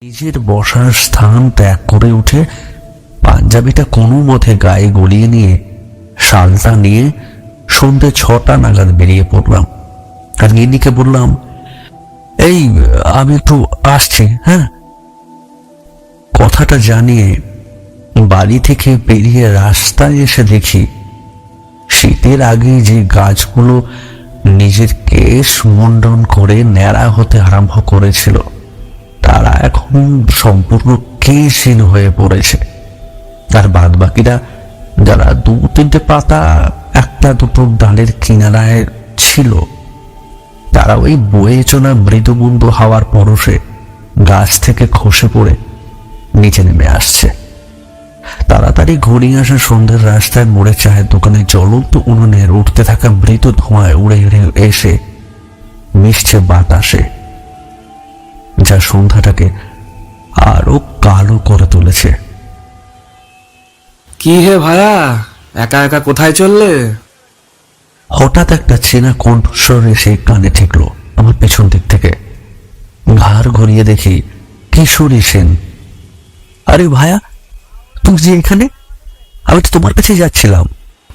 নিজের বসার স্থান ত্যাগ করে উঠে পাঞ্জাবিটা কোনো মতে গায়ে গলিয়ে নিয়ে শালটা নিয়ে সন্ধ্যে 6টা নাগাদ বেরিয়ে পড়লাম। আর গিন্নিকে বললাম, এই আমি একটু আসছি। হ্যাঁ, কথাটা জানিয়ে বাড়ি থেকে বেরিয়ে রাস্তায় এসে দেখি শীতের আগে যে গাছগুলো নিজের কেশ মুন্ডন করে ন্যাড়া হতে আরম্ভ করেছিল তারা এখন সম্পূর্ণ কেশহীন হয়ে পড়েছে। আর বাদ বাকিরা যারা 2-3টে পাতা একটা দুটো ডালের কিনারায় ছিল তারা ওই বয়ে চলা মৃদুমন্দ হাওয়ার পরশে গাছ থেকে খসে পড়ে নিচে নেমে আসছে। তাড়াতাড়ি ঘনিয়ে আসা সন্ধ্যের রাস্তায় মোড়ে চায়ের দোকানে জ্বলন্ত উনুনের উঠতে থাকা মৃত ধোঁয়ায় উড়ে উড়ে এসে মিশছে বাতাসে, যা সন্ধ্যাটাকে আরো কালো করে তুলেছে। কি হে ভায়া, একা একা কোথায় চললে? হঠাৎ একটা চেনা কণ্ঠস্বর এসে কানে ঠেকলো আমার পেছন দিক থেকে। ঘাড় ঘুরিয়ে দেখি কিশোরী সেন। আরে ভায়া, তুমি যে এখানে? আমি তো তোমার কাছে যাচ্ছিলাম।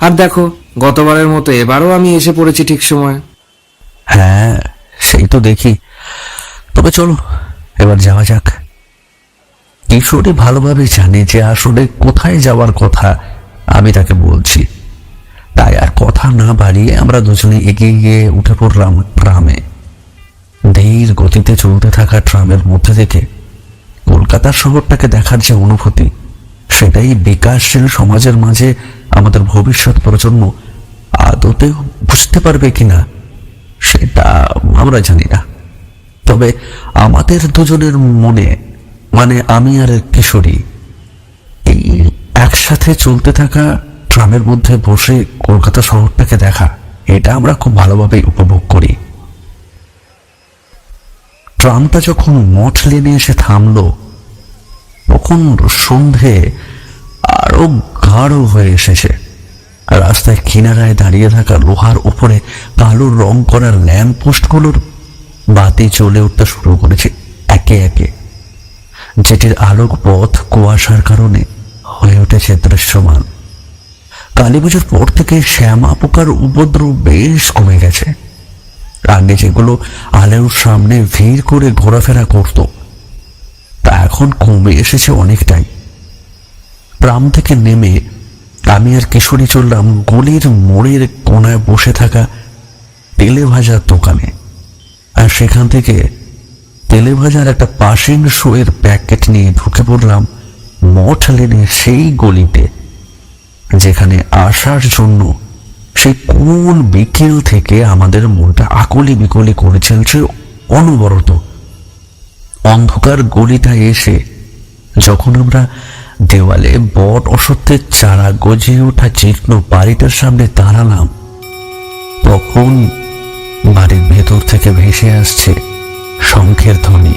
আর দেখো, গতবারের মতো এবারও আমি এসে পড়েছি ঠিক সময়। হ্যাঁ, সেই তো দেখি। তবে চলো এবার যাওয়া যাক। কিশোরী ভালোভাবে জানে যে আসলে কোথায় যাওয়ার কথা আমি তাকে বলছি, তাই আর কথা না বাড়িয়ে আমরা দুজনে এগিয়ে গিয়ে উঠে পড়লাম ট্রামে। ধীর গতিতে চলতে থাকা ট্রামের মধ্যে থেকে কলকাতার শহরটাকে দেখার যে অনুভূতি, সেটাই বিকাশশীল সমাজের মাঝে আমাদের ভবিষ্যৎ প্রজন্ম আদতেও বুঝতে পারবে কিনা সেটা আমরা জানি না। তবে আমাদের দুজনের মনে, মানে আমি আর কিশোরী, এই একসাথে চলতে থাকা ট্রামের মধ্যে বসে কলকাতা শহরটাকে দেখা, এটা আমরা খুব ভালোভাবেই উপভোগ করি। ট্রামটা যখন মঠ লেনে এসে থামলো তখন সন্ধে আরো গাঢ় হয়ে এসেছে। রাস্তায় কিনারায় দাঁড়িয়ে থাকা লোহার উপরে কালো রং করার ল্যাম্প পোস্টগুলোর বাতি জ্বলে উঠতে শুরু করেছে একে একে, যেটির আলোক পথ কুয়াশার কারণে হয়ে উঠেছে দৃশ্যমান। কালী পুজোর পর থেকে শ্যামা পোকার উপদ্রব বেশ কমে গেছে। আগে যেগুলো আলোর সামনে ভিড় করে ঘোরাফেরা করত তা এখন কমে এসেছে অনেকটাই। ট্রাম থেকে নেমে আমি আর কিশোরী চললাম গলির মোড়ের কোনায় বসে থাকা তেলে ভাজার দোকানে। আর সেখান থেকে তেলে ভাজার একটা পাসিং শোয়ের প্যাকেট নিয়ে ঢুকে পড়লাম মঠ লেনের সেই গলিতে, যেখানে আসার জন্য সেই কোন বিকেল থেকে আমাদের মনটা আকলি বিকলি করে চলছে অনবরত। অন্ধকার গলিটা এসে যখন আমরা দেওয়ালে বট অসত্যের চারা গজিয়ে ওঠা জীর্ণ বাড়িটার সামনে দাঁড়ালাম, তখন বাড়ির ভেতর থেকে ভেসে আসছে শঙ্খের ধ্বনি।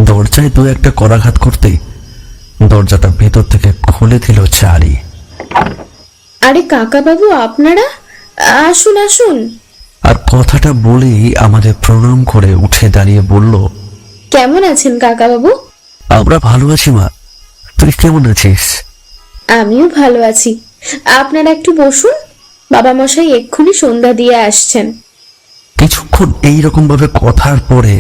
দরজায় 2-1টা করাঘাত করতেই দরজাটা ভেতর থেকে খুলে দিল চারি। আরে কাকা বাবু, আপনারা আসুন আসুন। আর কথাটা বলেই আমাদের প্রণাম করে উঠে দাঁড়িয়ে বলল, কেমন আছেন কাকা বাবু? আমরা ভালো আছি মা, তুই কেমন আছিস? আমিও ভালো আছি। আপনারা একটু বসুন, বাবা মশাই এক্ষুনি সন্ধ্যা দিয়ে আসছেন। কিছুক্ষণ এইরকম ভাবে কথার পরে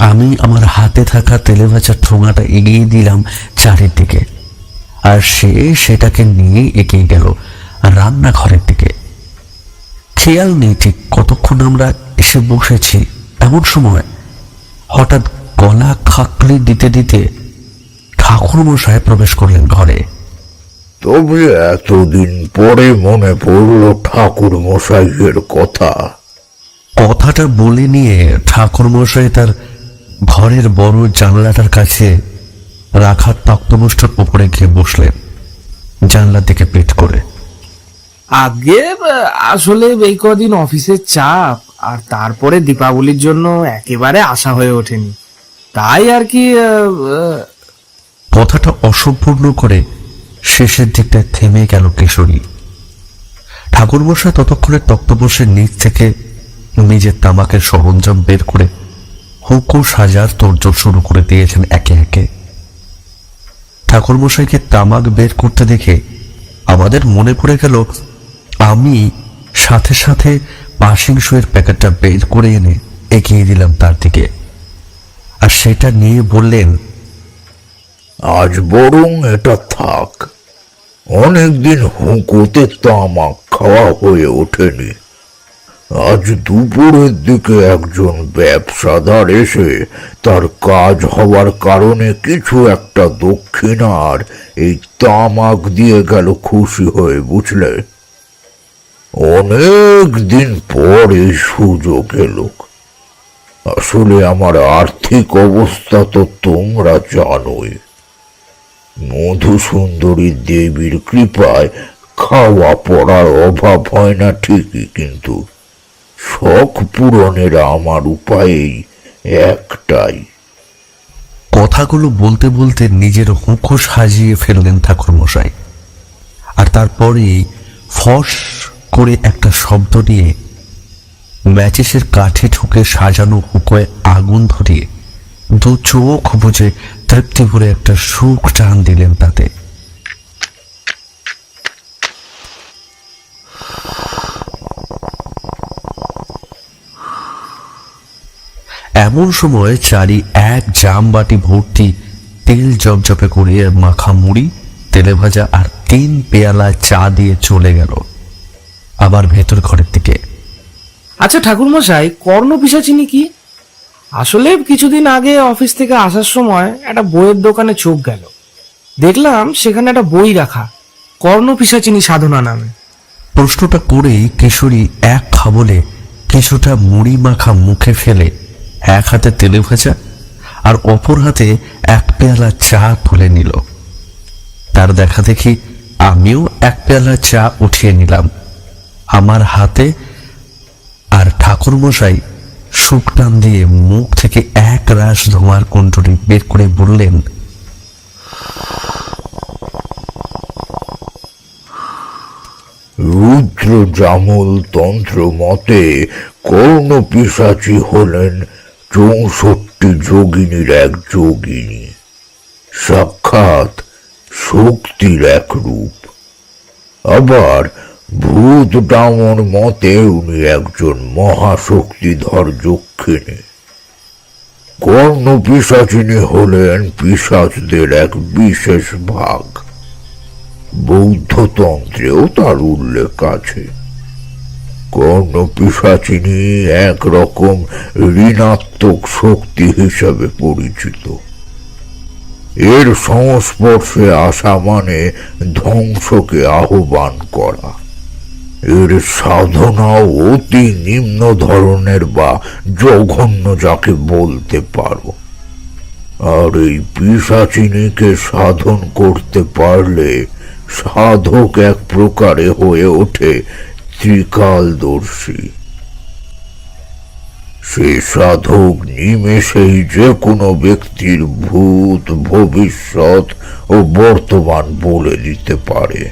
আমি আমার হাতে থাকা তেলে ভাজার ঠোঙাটা এগিয়ে দিলাম চারের দিকে, আর সে সেটাকে নিয়ে এগিয়ে গেল রান্নাঘরের দিকে। খেয়াল নেই ঠিক কতক্ষণ আমরা এসে বসেছি। এমন সময় হঠাৎ গলা খাকলি দিতে দিতে ঠাকুরমশাই প্রবেশ করলেন ঘরে। তবে এতদিন পরে মনে পড়লো ঠাকুর মশাইয়ের কথা। কথাটা বলে নিয়ে ঠাকুরমশাই তার ঘরের বড় জানলাটার কাছে রাখা তক্তপোস্টের উপরে গিয়ে বসলেন, জানলার দিকে পিঠ করে। আগে আসলে এই কদিন অফিসের চাপ, আর তারপরে দীপাবলির জন্য একেবারে আশা হয়ে ওঠেনি, তাই আর কি। কথাটা অসম্পূর্ণ করে শেষের দিকটা থেমে গেল কিশোরী। ঠাকুরমশাই ততক্ষণে তক্তপোষের নিচ থেকে নিজের তামাকের সরঞ্জাম বের করে হুঁকো সাজার তোড়জোড় শুরু করে দিয়েছেন একে একে। ঠাকুরমশাইকে তামাক বের করতে দেখে আমাদের মনে পড়ে গেল, আমি সাথে সাথে পাসিং শোয়ের প্যাকেটটা বের করে এনে এগিয়ে দিলাম তার দিকে, আর সেটা নিয়ে বললেন, আজ বরং এটা থাক, অনেকদিন হুঁকোতে তামাক খাওয়া হয়ে ওঠেনি। আজ দুপুরের দিকে একজন ব্যবসাদার এসে তার কাজ হওয়ার কারণে কিছু একটা দক্ষিণার এই তামাক দিয়ে গেল খুশি হয়ে, বুঝলে? অনেক দিন পর এই সুযোগ এলো। আসলে আমার আর্থিক অবস্থা তো তোমরা জানোই। মধুসুন্দরী দেবীর কৃপায় খাওয়া পড়ার অভাব হয় না ঠিকই, কিন্তু শখ পূরণের আমার উপায়ই একটাই। কথাগুলো বলতে বলতে নিজের হুঁকো সাজিয়ে ফেললেন ঠাকুরমশাই, আর তারপরেই ফস করে একটা শব্দ নিয়ে ম্যাচিসের কাঠে ঠুকে সাজানো হুঁকোয় আগুন ধরিয়ে দু চোখ বুঝে তৃপ্তি ভরে একটা সুখ টান দিলেন তাতে। এমন সময় চারি এক জামবাটি ভর্তি তেল জপজপে করে মাখা মুড়ি, তেলে ভাজা আর 3 পেয়ালা চা দিয়ে চলে গেল আবার ভেতর ঘরের দিকে। আচ্ছা ঠাকুরমশাই, কর্ণপিশাচিনী কি? আসলে কিছুদিন আগে অফিস থেকে আসার সময় একটা বইয়ের দোকানে চোখ গেল, দেখলাম সেখানে একটা বই রাখা, কর্ণপিশাচিনী সাধনা নামে। প্রশ্নটা করেই কিশোরী এক খাবলে কিছুটা মুড়ি মাখা মুখে ফেলে এক হাতে তেলে ভাজা আর অপর হাতে 1 পেয়ালা চা তুলে নিল। তার দেখা দেখি আমিও 1 পেয়ালা চা উঠিয়ে নিলাম আমার হাতে, আর ঠাকুরমশাই সুখ টান দিয়ে মুখ থেকে এক রাশ ধোঁয়ার কুণ্ডলি বের করে বললেন, রুদ্র জামল তন্ত্র মতে কর্ণপিশাচী হলেন 64 যোগিনীর এক যোগিনী, সাক্ষাৎ শক্তির এক রূপ। আবার ভূত ডামর মতে উনি একজন মহাশক্তিধর যক্ষিণী। কর্ণপিশাচিনী হলেন পিশাচদের এক বিশেষ ভাগ। বৌদ্ধতন্ত্রেও তার উল্লেখ আছে। কর্ণপিশাচিনী একরকম ঋণাত্মক শক্তি হিসাবে পরিচিত। এর সংস্পর্শে আসা মানে ধ্বংসকে আহ্বান করা। এর সাধনাও অতি নিম্ন ধরনের বা জঘন্য যাকে বলতে পারো। আর এই পিশাচিনীকে সাধন করতে পারলে সাধক এক প্রকারে হয়ে ওঠে ত্রিকালদর্শী। সে সাধক নিমেষেই যে কোনো ব্যক্তির ভূত, ভবিষ্যৎ ও বর্তমান বলে দিতে পারে।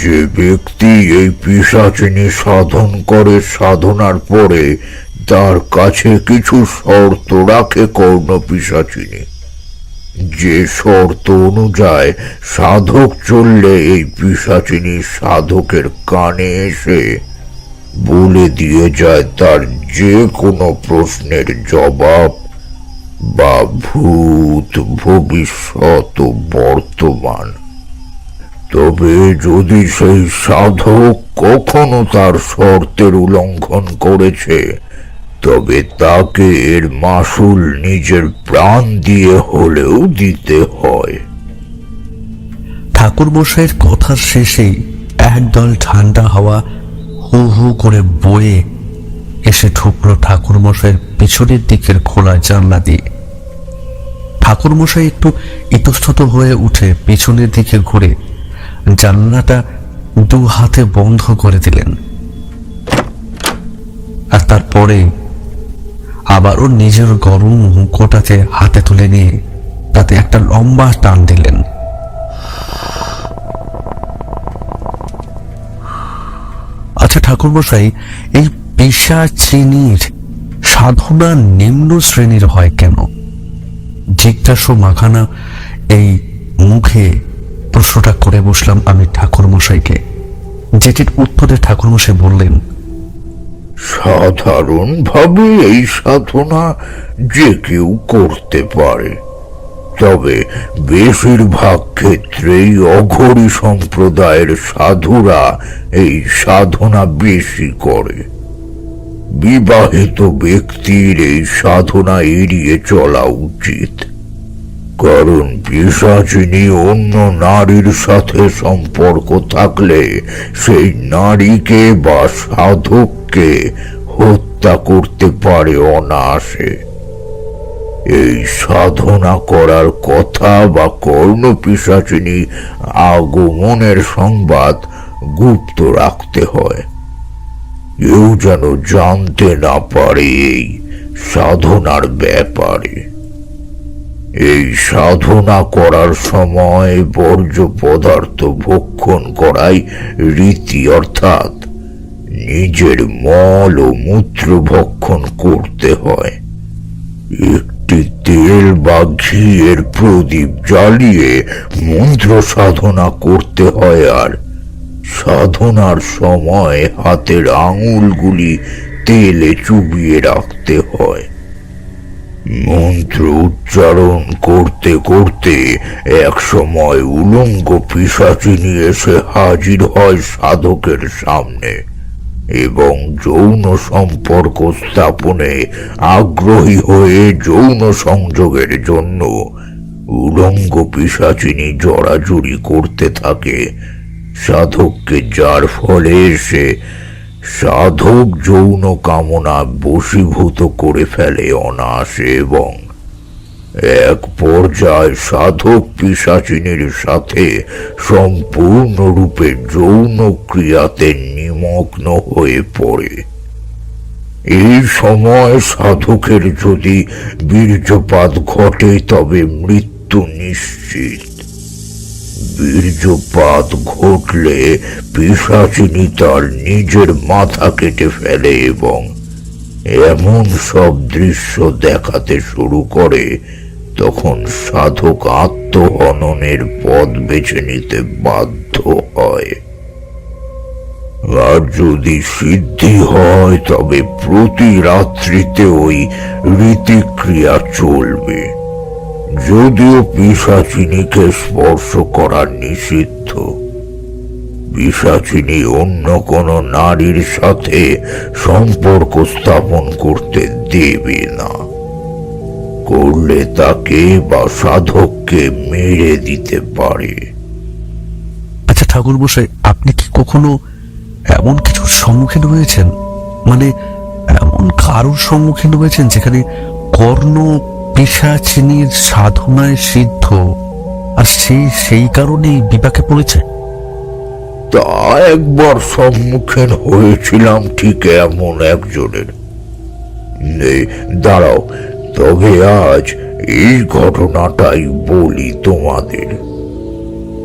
যে ব্যক্তি এই পিশাচিনী সাধন করে, সাধনার পরে তার কাছে কিছু শর্ত রাখে কর্ণপিশাচিনী। যে শর্ত অনুযায়ী সাধক চললে এই পিশাচিনী সাধকের কানে এসে বলে দিয়ে যায় তার যে কোনো প্রশ্নের জবাব, বা ভূত, ভবিষ্যৎ ও বর্তমান। তবে যদি সেই সাধক কখনো তার শর্তের উল্লঙ্ঘন করেছে, তবে তাকে এর মাসুল নিজের প্রাণ দিয়ে হলেও দিতে হয়। ঠাকুরমশাইয়ের কথার শেষেই একদল ঠান্ডা হাওয়া হু হু করে বয়ে এসে ঢুকলো ঠাকুরমশাইয়ের পিছনের দিকের খোলা জানলা দিয়ে। ঠাকুরমশাই একটু ইতস্তত হয়ে উঠে পিছনের দিকে ঘুরে জানলাটা 2 হাতে বন্ধ করে দিলেন, আর তারপরে আবারও নিজের গরম হুঁকোটাকে হাতে তুলে নিয়ে তাতে একটা লম্বা টান দিলেন। আচ্ছা ঠাকুরমশাই, এই পিশাচিনীর সাধনা নিম্ন শ্রেণীর হয় কেন? জিজ্ঞাসা মাখানা এই মুখে প্রশ্নটা করে বসলাম আমি ঠাকুরমশাইকে, যেটির উত্তরে ঠাকুরমশাই বললেন, সাধারণভাবে এই সাধনা যে কেউ করতে পারে, তবে বেশিরভাগ ক্ষেত্রেই অঘরী সম্প্রদায়ের সাধুরা এই সাধনা বেশি করে। বিবাহিত ব্যক্তির এই সাধনা এড়িয়ে চলা উচিত, কারণ পিশাচিনী অন্য নারীর সাথে সম্পর্ক থাকলে সেই নারীকে বা সাধককে হত্যা করতে পারে অনায়াসে। এই সাধনা করার কথা বা কর্ণ পিশাচিনী আগমনের সংবাদ গুপ্ত রাখতে হয়। কেউ যেন জানতে না পারে এই সাধনার ব্যাপারে। এই সাধনা করার সময় বর্জ্য পদার্থ ভক্ষণ করাই রীতি, অর্থাৎ নিজের মল ও মূত্র ভক্ষণ করতে হয়। একটি তেল বা ঘিয়ের প্রদীপ জ্বালিয়ে মন্ত্র সাধনা করতে হয়, আর সাধনার সময় হাতের আঙুলগুলি তেলে চুবিয়ে রাখতে হয়। মন্ত্র উচ্চারণ করতে করতে এক সময় উলঙ্গ পিশাচিনী এসে হাজির হয় সাধকের সামনে এবং যৌন সম্পর্ক স্থাপনে আগ্রহী হয়ে যৌন সংযোগের জন্য উলঙ্গ পিশাচিনী জড়াজড়ি করতে থাকে সাধককে, যার ফলে সে সাধক যৌন কামনা বশীভূত করে ফেলে অনায়াসে এবং এক পর্যায়ে সাধক পিশাচিনীর সাথে সম্পূর্ণরূপে যৌন ক্রিয়াতে নিমগ্ন হয়ে পড়ে। এই সময় সাধকের যদি বীর্যপাত ঘটে তবে মৃত্যু নিশ্চিত। বীর্যপাত ঘটলে পিশাচিনী তার নিজের মাথা কেটে ফেলে এবং এমন সব দৃশ্য দেখাতে শুরু করে, তখন সাধক আত্মহননের পথ বেছে নিতে বাধ্য হয়। আর যদি সিদ্ধি হয় তবে প্রতি রাত্রিতে ওই রীতিক্রিয়া চলবে, যদিও পিশাচিনীকে স্পর্শ করা নিষিদ্ধ। পিশাচিনী অন্য কোনো নারীর সাথে সম্পর্ক স্থাপন করতে দেবে না, করলে তাকে বা সাধককে মেরে দিতে পারে। আচ্ছা ঠাকুরমশাই, আপনি কি কখনো এমন কিছুর সম্মুখীন হয়েছেন, মানে এমন কারোর সম্মুখীন হয়েছেন যেখানে কর্ণ পিশাচিনীর সাধনায় সিদ্ধ আর সেই কারণেই বিপাকে পড়েছে? তা একবার সম্মুখীন হয়েছিলাম ঠিক এমন একজনের। দাঁড়াও, তবে আজ এই ঘটনাটাই বলি তোমাদের।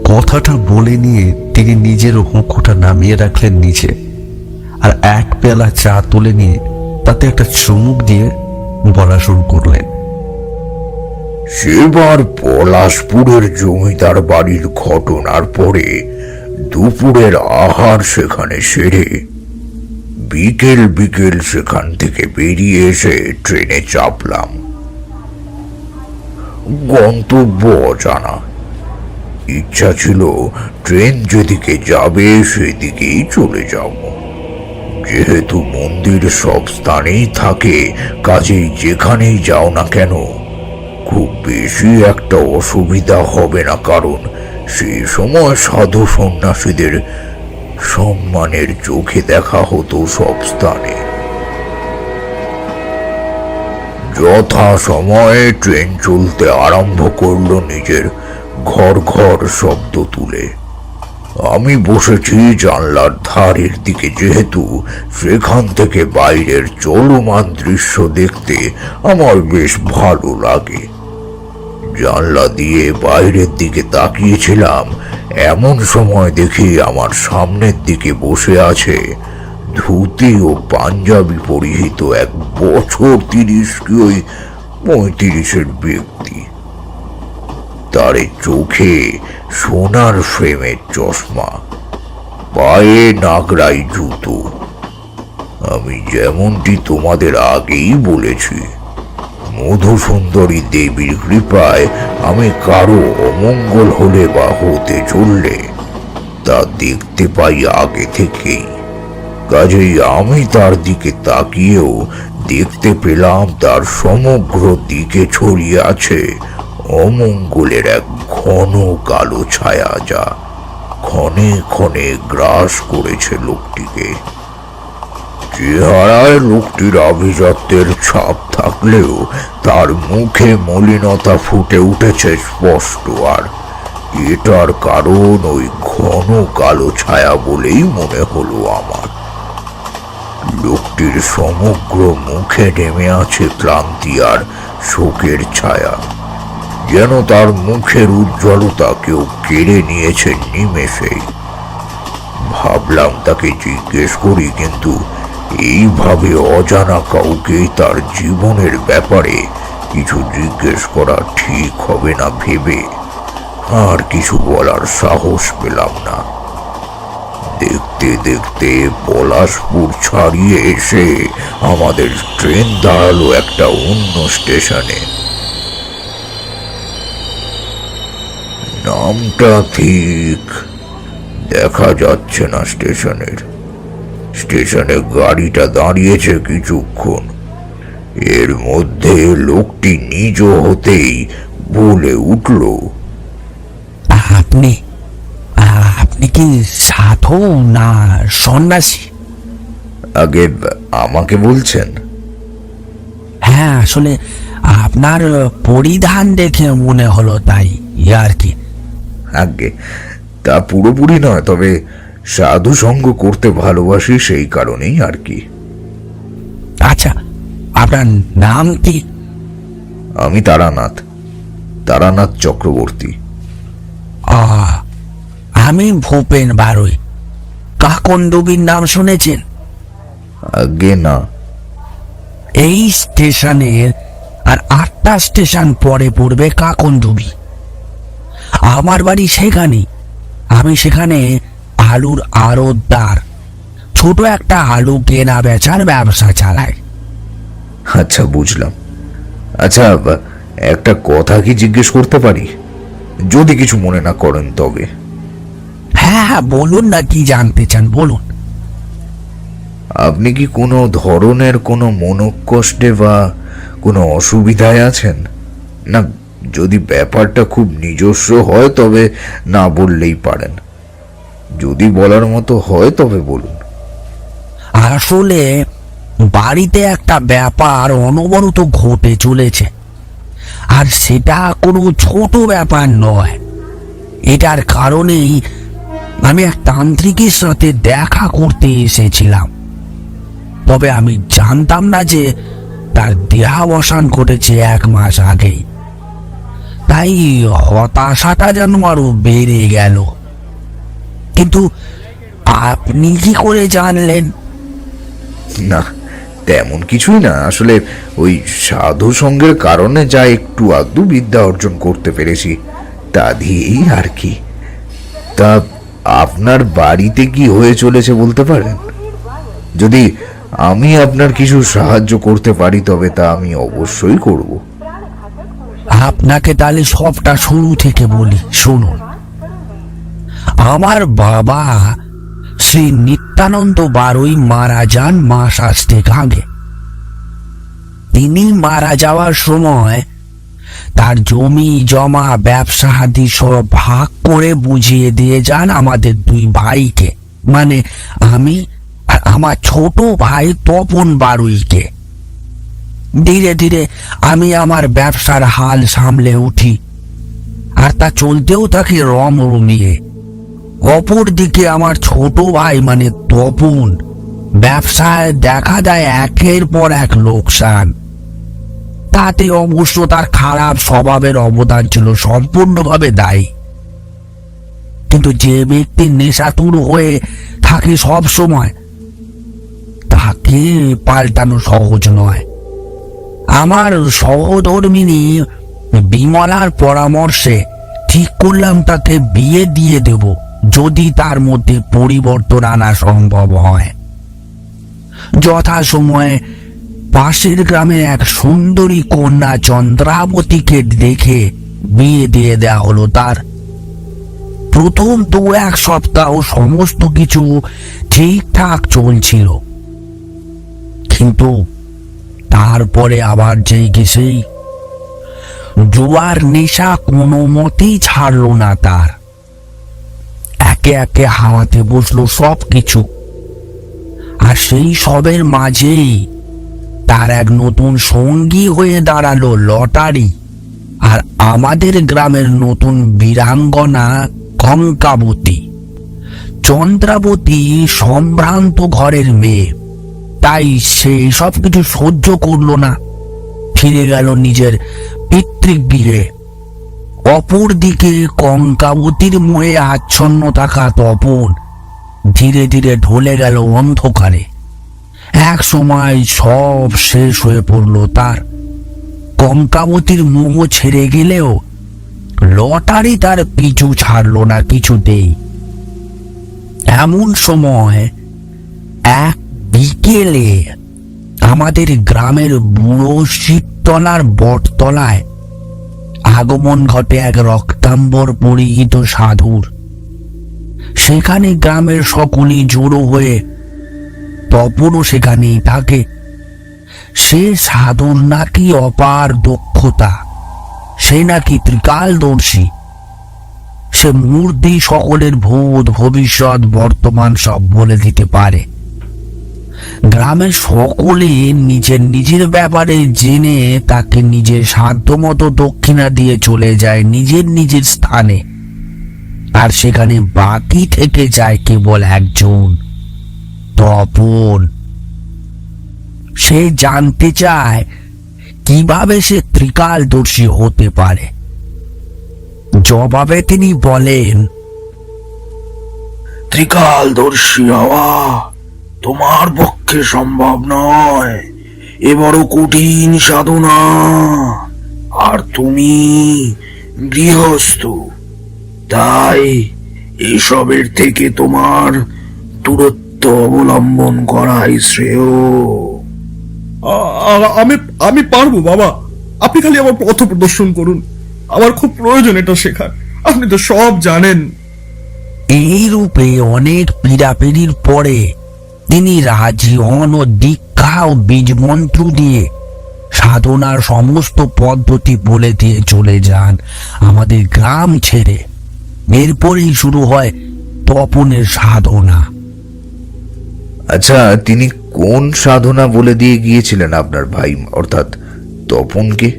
কথাটা বলে নিয়ে তিনি নিজের হুঁকোটা নামিয়ে রাখলেন নিচে, আর এক পেলা চা তুলে নিয়ে তাতে একটা চুমুক দিয়ে বলা শুরু করলেন। সেবার পলাশপুরের জমিদার বাড়ির ঘটনার পরে দুপুরের আহার সেখানে সেরে বিকেল বিকেল সেখান থেকে বেরিয়ে এসে ট্রেনে চাপলাম। গন্তব্য অজানা। ইচ্ছা ছিল ট্রেন যেদিকে যাবে সেদিকেই চলে যাব। যেহেতু মন্দির সব স্থানেই থাকে, কাজেই যেখানেই যাও না কেন খুব বেশি একটা অসুবিধা হবে না, কারণ সেই সময় সাধু সন্ন্যাসীদের সম্মানের চোখে দেখা হতো সব স্থানে। যথা সময়ে ট্রেন চলতে আরম্ভ করলো নিজের ঘর ঘর শব্দ তুলে। আমি বসেছি জানলার ধারের দিকে, যেহেতু সেখান থেকে বাইরের চলমান দৃশ্য দেখতে আমার বেশ ভালো লাগে। জানলা দিয়ে বাইরের দিকে তাকিয়েছিলাম, এমন সময় দেখি আমার সামনের দিকে বসে আছে ধুতি ও পাঞ্জাবি পরিহিত এক বছর 30 কি ওই 35-এর ব্যক্তি। তার চোখে সোনার ফ্রেমের চশমা, পায়ে নাগরাই জুতো। আমি যেমনটি তোমাদের আগেই বলেছি, মধুসুন্দরী দেবীর কৃপায় আমি কারো অমঙ্গল হলে বা হতে চললে তা দেখতে পাই আগে থেকেই। কাজেই আমি তার দিকে তাকিয়েও দেখতে পেলাম তার সমগ্র দিকে ছড়িয়ে আছে অমঙ্গলের এক ঘন কালো ছায়া, যা ক্ষণে ক্ষণে গ্রাস করেছে লোকটিকে। চেহারায় লোকটির আভিজাত্যের ছাপ থাকলেও তার মুখে মলিনতা ফুটে উঠেছে স্পষ্ট, আর এটার কারণ ওই ঘন কালো ছায়া বলেই মনে হলো আমার। লোকটির সমগ্র মুখে নেমে আছে ক্লান্তি আর শোকের ছায়া, যেন তার মুখের উজ্জ্বলতা কেউ কেড়ে নিয়েছে নিমেষেই। ভাবলাম তাকে জিজ্ঞেস করি, কিন্তু এইভাবে অজানা কাউকে তার জীবনের ব্যাপারে কিছু জিজ্ঞেস করা ঠিক হবে না ভেবে আর কিছু বলার সাহস পেলাম না। দেখতে দেখতে পলাশপুর ছাড়িয়ে এসে আমাদের ট্রেন দাঁড়ালো একটা অন্য স্টেশনে। নামটা ঠিক দেখা যাচ্ছে না স্টেশনে গাড়িটা দাঁড়িয়েছে কিছুক্ষণ। এর মধ্যে লোকটি নিজ হতেই বলে উঠল, আপনি আপনি কি সাধু না সন্ন্যাসী? আগে আমাকে বলছেন? হ্যাঁ, আসলে আপনার পরিধান দেখে মনে হলো, তাই আর কি। আগে তা পুরোপুরি নয়, তবে সাধু সঙ্গ করতে ভালোবাসি, সেই কারণেই আর কি। আচ্ছা, আপনার নাম কি? আমি তারানাথ চক্রবর্তী। আমি ভূপেন বারুই। কাকনদুবির নাম শুনেছেন? আগে না। এই স্টেশনের আর 8টা স্টেশন পরে পড়বে কাকনদুবি। আমার বাড়ি সেখানে। আমি সেখানে আলুর আড়তদার, ছোট একটা আলু কেনা বেচার ব্যবসা চালাই। আচ্ছা, বুঝলাম। আচ্ছা, একটা কথা কি জিজ্ঞেস করতে পারি, যদি কিছু মনে না করেন তবে? হ্যাঁ, বলুন না, কি জানতে চান বলুন। আপনি কি কোনো ধরনের কোনো মনোকষ্টে বা কোনো অসুবিধায় আছেন? না, যদি ব্যাপারটা খুব নিজস্ব হয় তবে না বললেই পারেন, যদি বলার মতো হয় তবে বলুন। আসলে বাড়িতে একটা ব্যাপার অনবরত ঘটে চলেছে, আর সেটা কোনো ছোট ব্যাপার নয়। এটার কারণেই আমি এক তান্ত্রিকের সাথে দেখা করতে এসেছিলাম, তবে আমি জানতাম না যে তার দেহাবসান ঘটেছে 1 মাস আগেই। তাই হতাশাটা যেন আরো বেড়ে গেল। কিন্তু আপনি কি করে জানলেন? না, তেমন কিছুই না। আসলে ওই সাধু সঙ্গের কারণে যা একটু আধটু বিদ্যা অর্জন করতে পেরেছি তা দিয়েই আর কি। তা আপনার বাড়িতে কি হয়ে চলেছে বলতে পারেন? যদি আমি আপনার কিছু সাহায্য করতে পারি তবে তা আমি অবশ্যই করব। আপনাকে তাহলে সবটা শুরু থেকে বলি, শুনুন। আমার বাবা শ্রী নিত্যানন্দ বারুই মারা যান মাস আসতে আগে। তিনি মারা যাওয়ার সময় তার জমি জমা ব্যবসা আদি সব ভাগ করে বুঝিয়ে দিয়ে যান আমাদের 2 ভাইকে, মানে আমি আর আমার ছোট ভাই তপন বারুইকে। ধীরে ধীরে আমি আমার ব্যবসার হাল সামলে উঠি, আর তা চলতেও থাকে রমরমিয়ে। অপর দিকে আমার ছোট ভাই মানে তপন ব্যবসায় দেখা দেয় একের পর এক লোকসান। তাতে অবশ্য তার খারাপ স্বভাবের অবদান ছিল সম্পূর্ণভাবে দায়ী। কিন্তু যে ব্যক্তি নেশাতুর হয়ে থাকে সব সময়, ভাগ্যকে পাল্টানো সহজ নয়। আমার সহধর্মিনী বিমলার পরামর্শে ঠিক করলাম তাকে বিয়ে দিয়ে দেব, যদি তার মধ্যে পরিবর্তন আনা সম্ভব হয়। যথাসময়ে পাশের গ্রামে এক সুন্দরী কন্যা চন্দ্রাবতীকে দেখে বিয়ে দিয়ে দেওয়া হলো তার। প্রথম 2-1 সপ্তাহ সমস্ত কিছু ঠিকঠাক চলছিল, কিন্তু তারপরে আবার যেই কি সেই জুয়ার নেশা কোনো মতেই ছাড়লো না তার। একে একে হাওয়াতে বসলো সব কিছু। আর সেই সবের মাঝেই তার এক নতুন সঙ্গী হয়ে দাঁড়ালো লটারি, আর আমাদের গ্রামের নতুন বীরাঙ্গনা কঙ্কাবতী। চন্দ্রাবতী সম্ভ্রান্ত ঘরের মেয়ে, তাই সে সব কিছু সহ্য করলো না, ফিরে গেল নিজের পিতৃগৃহে। অপরদিকে কঙ্কাবতীর মোহে আচ্ছন্ন থাকা তপন ধীরে ধীরে ঢলে গেল অন্ধকারে। এক সময় সব শেষ হয়ে পড়ল তার। কঙ্কাবতীর মোহ ছেড়ে গেলেও লটারি তার পিছু ছাড়লো না কিছুতেই। এমন সময় এক বিকেলে আমাদের গ্রামের বুড়ো শিবতলার বটতলায় আগমন ঘটে এক রক্তাম্বর পরিহিত সাধুর। সেখানে গ্রামের সকলেই জড়ো হয়ে, তপনও সেখানেই থাকে। সে সাধুর নাকি অপার দক্ষতা, সে নাকি ত্রিকালদর্শী। সে মূর্তি সকলের ভূত ভবিষ্যৎ বর্তমান সব বলে দিতে পারে। গ্রামের সকলে নিজের নিজের ব্যাপারে জেনে তাকে নিজের সাধ্যমতো দক্ষিণা দিয়ে চলে যায় নিজের নিজের স্থানে। আর সেখানে বাকি থেকে যায় কেবল একজন, তপন। সে জানতে চায় কিভাবে সে ত্রিকালদর্শী হতে পারে। জবাবে তিনি বলেন, ত্রিকালদর্শী হওয়া তোমার পক্ষে সম্ভব নয়, এ বড় কঠিন সাধনা। আর তুমি গৃহস্থ, তাই এসবের থেকে তোমার দূরত্ব অবলম্বন করাই শ্রেয়। আমি পারবো বাবা, আপনি খালি আমার পথ প্রদর্শন করুন। আমার খুব প্রয়োজন এটা শেখার, আপনি তো সব জানেন। এই রূপে অনেক পীড়াপিড়ির পরে তিনি রাজি হন ও দীক্ষা ও বীজ মন্ত্র দিয়ে সাধনার সমস্ত পদ্ধতি বলে দিয়ে চলে যান আমাদের গ্রাম ছেড়ে। এরপরেই শুরু হয় তপনের সাধনা। আচ্ছা, তিনি কোন সাধনা বলে দিয়ে গিয়েছিলেন আপনার ভাই অর্থাৎ তপনকে?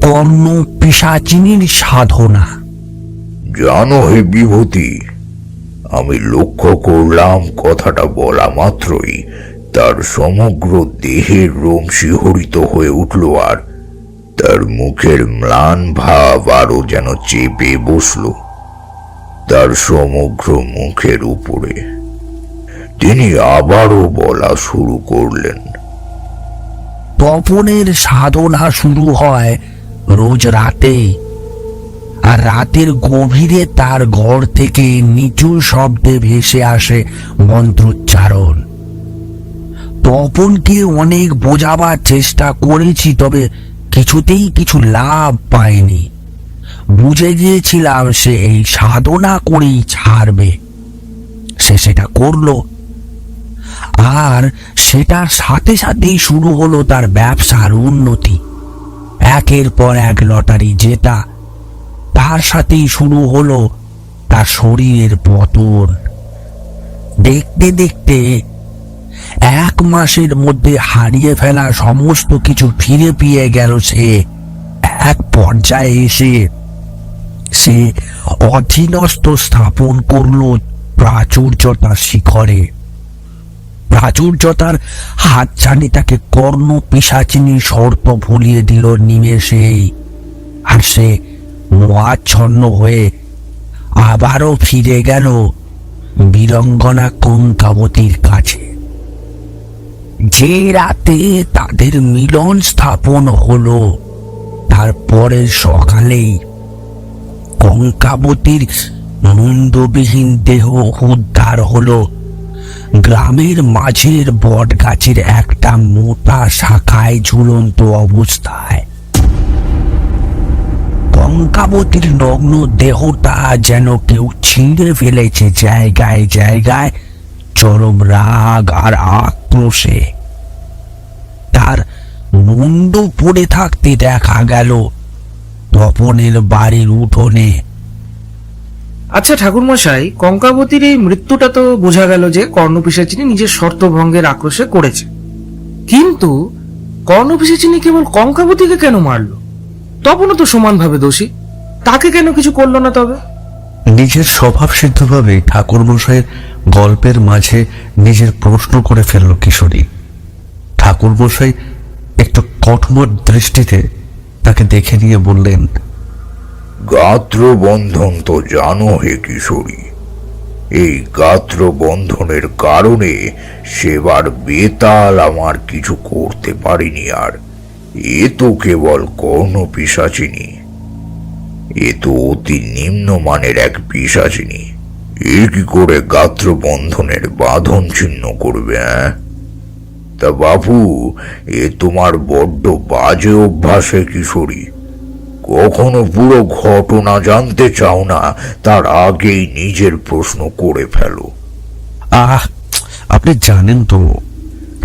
কর্ণ পিশাচিনীর সাধনা। জানো হে বিভূতি, আমি লক্ষ্য করলাম কথাটা বলা মাত্রই তার সমগ্র দেহের রোম শিহরিত হয়ে উঠল, আর তার মুখের ম্লান ভাব আরো যেন চেপে বসল তার সমগ্র মুখের উপরে। তিনি আবারও বলা শুরু করলেন, তপনের সাধনা শুরু হয় রোজ রাতে, আর রাতের গভীরে তার ঘর থেকে নিচুর শব্দে ভেসে আসে মন্ত্রোচ্চারণ। তপনকে অনেক বোঝাবার চেষ্টা করেছি, তবে কিছুতেই কিছু লাভ পায়নি। বুঝে গিয়েছিলাম সে এই সাধনা করেই ছাড়বে। সে সেটা করলো, আর সেটার সাথে সাথেই শুরু হলো তার ব্যবসার উন্নতি। একের পর এক লটারি জেতা, তার সাথেই শুরু হলো তার শরীরের পতন। দেখতে দেখতে 1 মাসের মধ্যে হারিয়ে ফেলা সমস্ত কিছু ফিরে পেয়ে গেল সে। এক পর্যায়ে এসে সে অধীনস্থ স্থাপন করলো প্রাচুর্যতার শিখরে। প্রাচুর্যতার হাতছানি তাকে কর্ণ পিশাচিনীর শর্ত ভুলিয়ে দিল নিমেষেই। আর সে মোহাচ্ছন্ন হয়ে আবারও ফিরে গেল বীরাঙ্গনা কঙ্কাবতীর কাছে। যে রাতে তাদের মিলন স্থাপন হলো তারপরের সকালেই কঙ্কাবতীর মুন্ডবিহীন দেহ উদ্ধার হলো গ্রামের মাঝের বট গাছের একটা মোটা শাখায় ঝুলন্ত অবস্থায়। কঙ্কাবতীর নগ্ন দেহটা যেন কেউ ছিঁড়ে ফেলেছে জায়গায় জায়গায় চরম রাগ আর আক্রোশে। তার মুন্ড পড়ে থাকতে দেখা গেল তপনের বাড়ির উঠোনে। আচ্ছা ঠাকুরমশাই, কঙ্কাবতীর এই মৃত্যুটা তো বোঝা গেল যে কর্ণপিশাচিনী নিজের শর্তভঙ্গের আক্রোশে করেছে, কিন্তু কর্ণপিশাচিনী কেবল কঙ্কাবতীকে কেন মারলো? তপনও তো সমানভাবে দোষী, তাকে কেন কিছু করলো না? তবে নিজের স্বভাব সিদ্ধভাবে ঠাকুরমশাইয়ের গল্পের মাঝে নিজের প্রশ্ন করে ফেলল কিশোরী। ঠাকুরমশাই একটু কঠোর দৃষ্টিতে তাকে দেখে নিয়ে বললেন, গাত্র বন্ধন তো জানো হে কিশোরী, এই গাত্র বন্ধনের কারণে সেবার বেতাল আমার কিছু করতে পারিনি। আর এ তো কেবল কর্ণপিশাচিনী, এ তো অতি নিম্নমানের এক পিশাচিনী। এ কি করে গাত্র বন্ধনের বাঁধন ছিন্ন করবে? তা বাবু, এ তোমার বড্ড বাজে অভ্যাস হে কিশোরী। কখনো পুরো ঘটনা জানতে চাও না, তার আগেই নিজের প্রশ্ন করে ফেলো। আপনি জানেন তো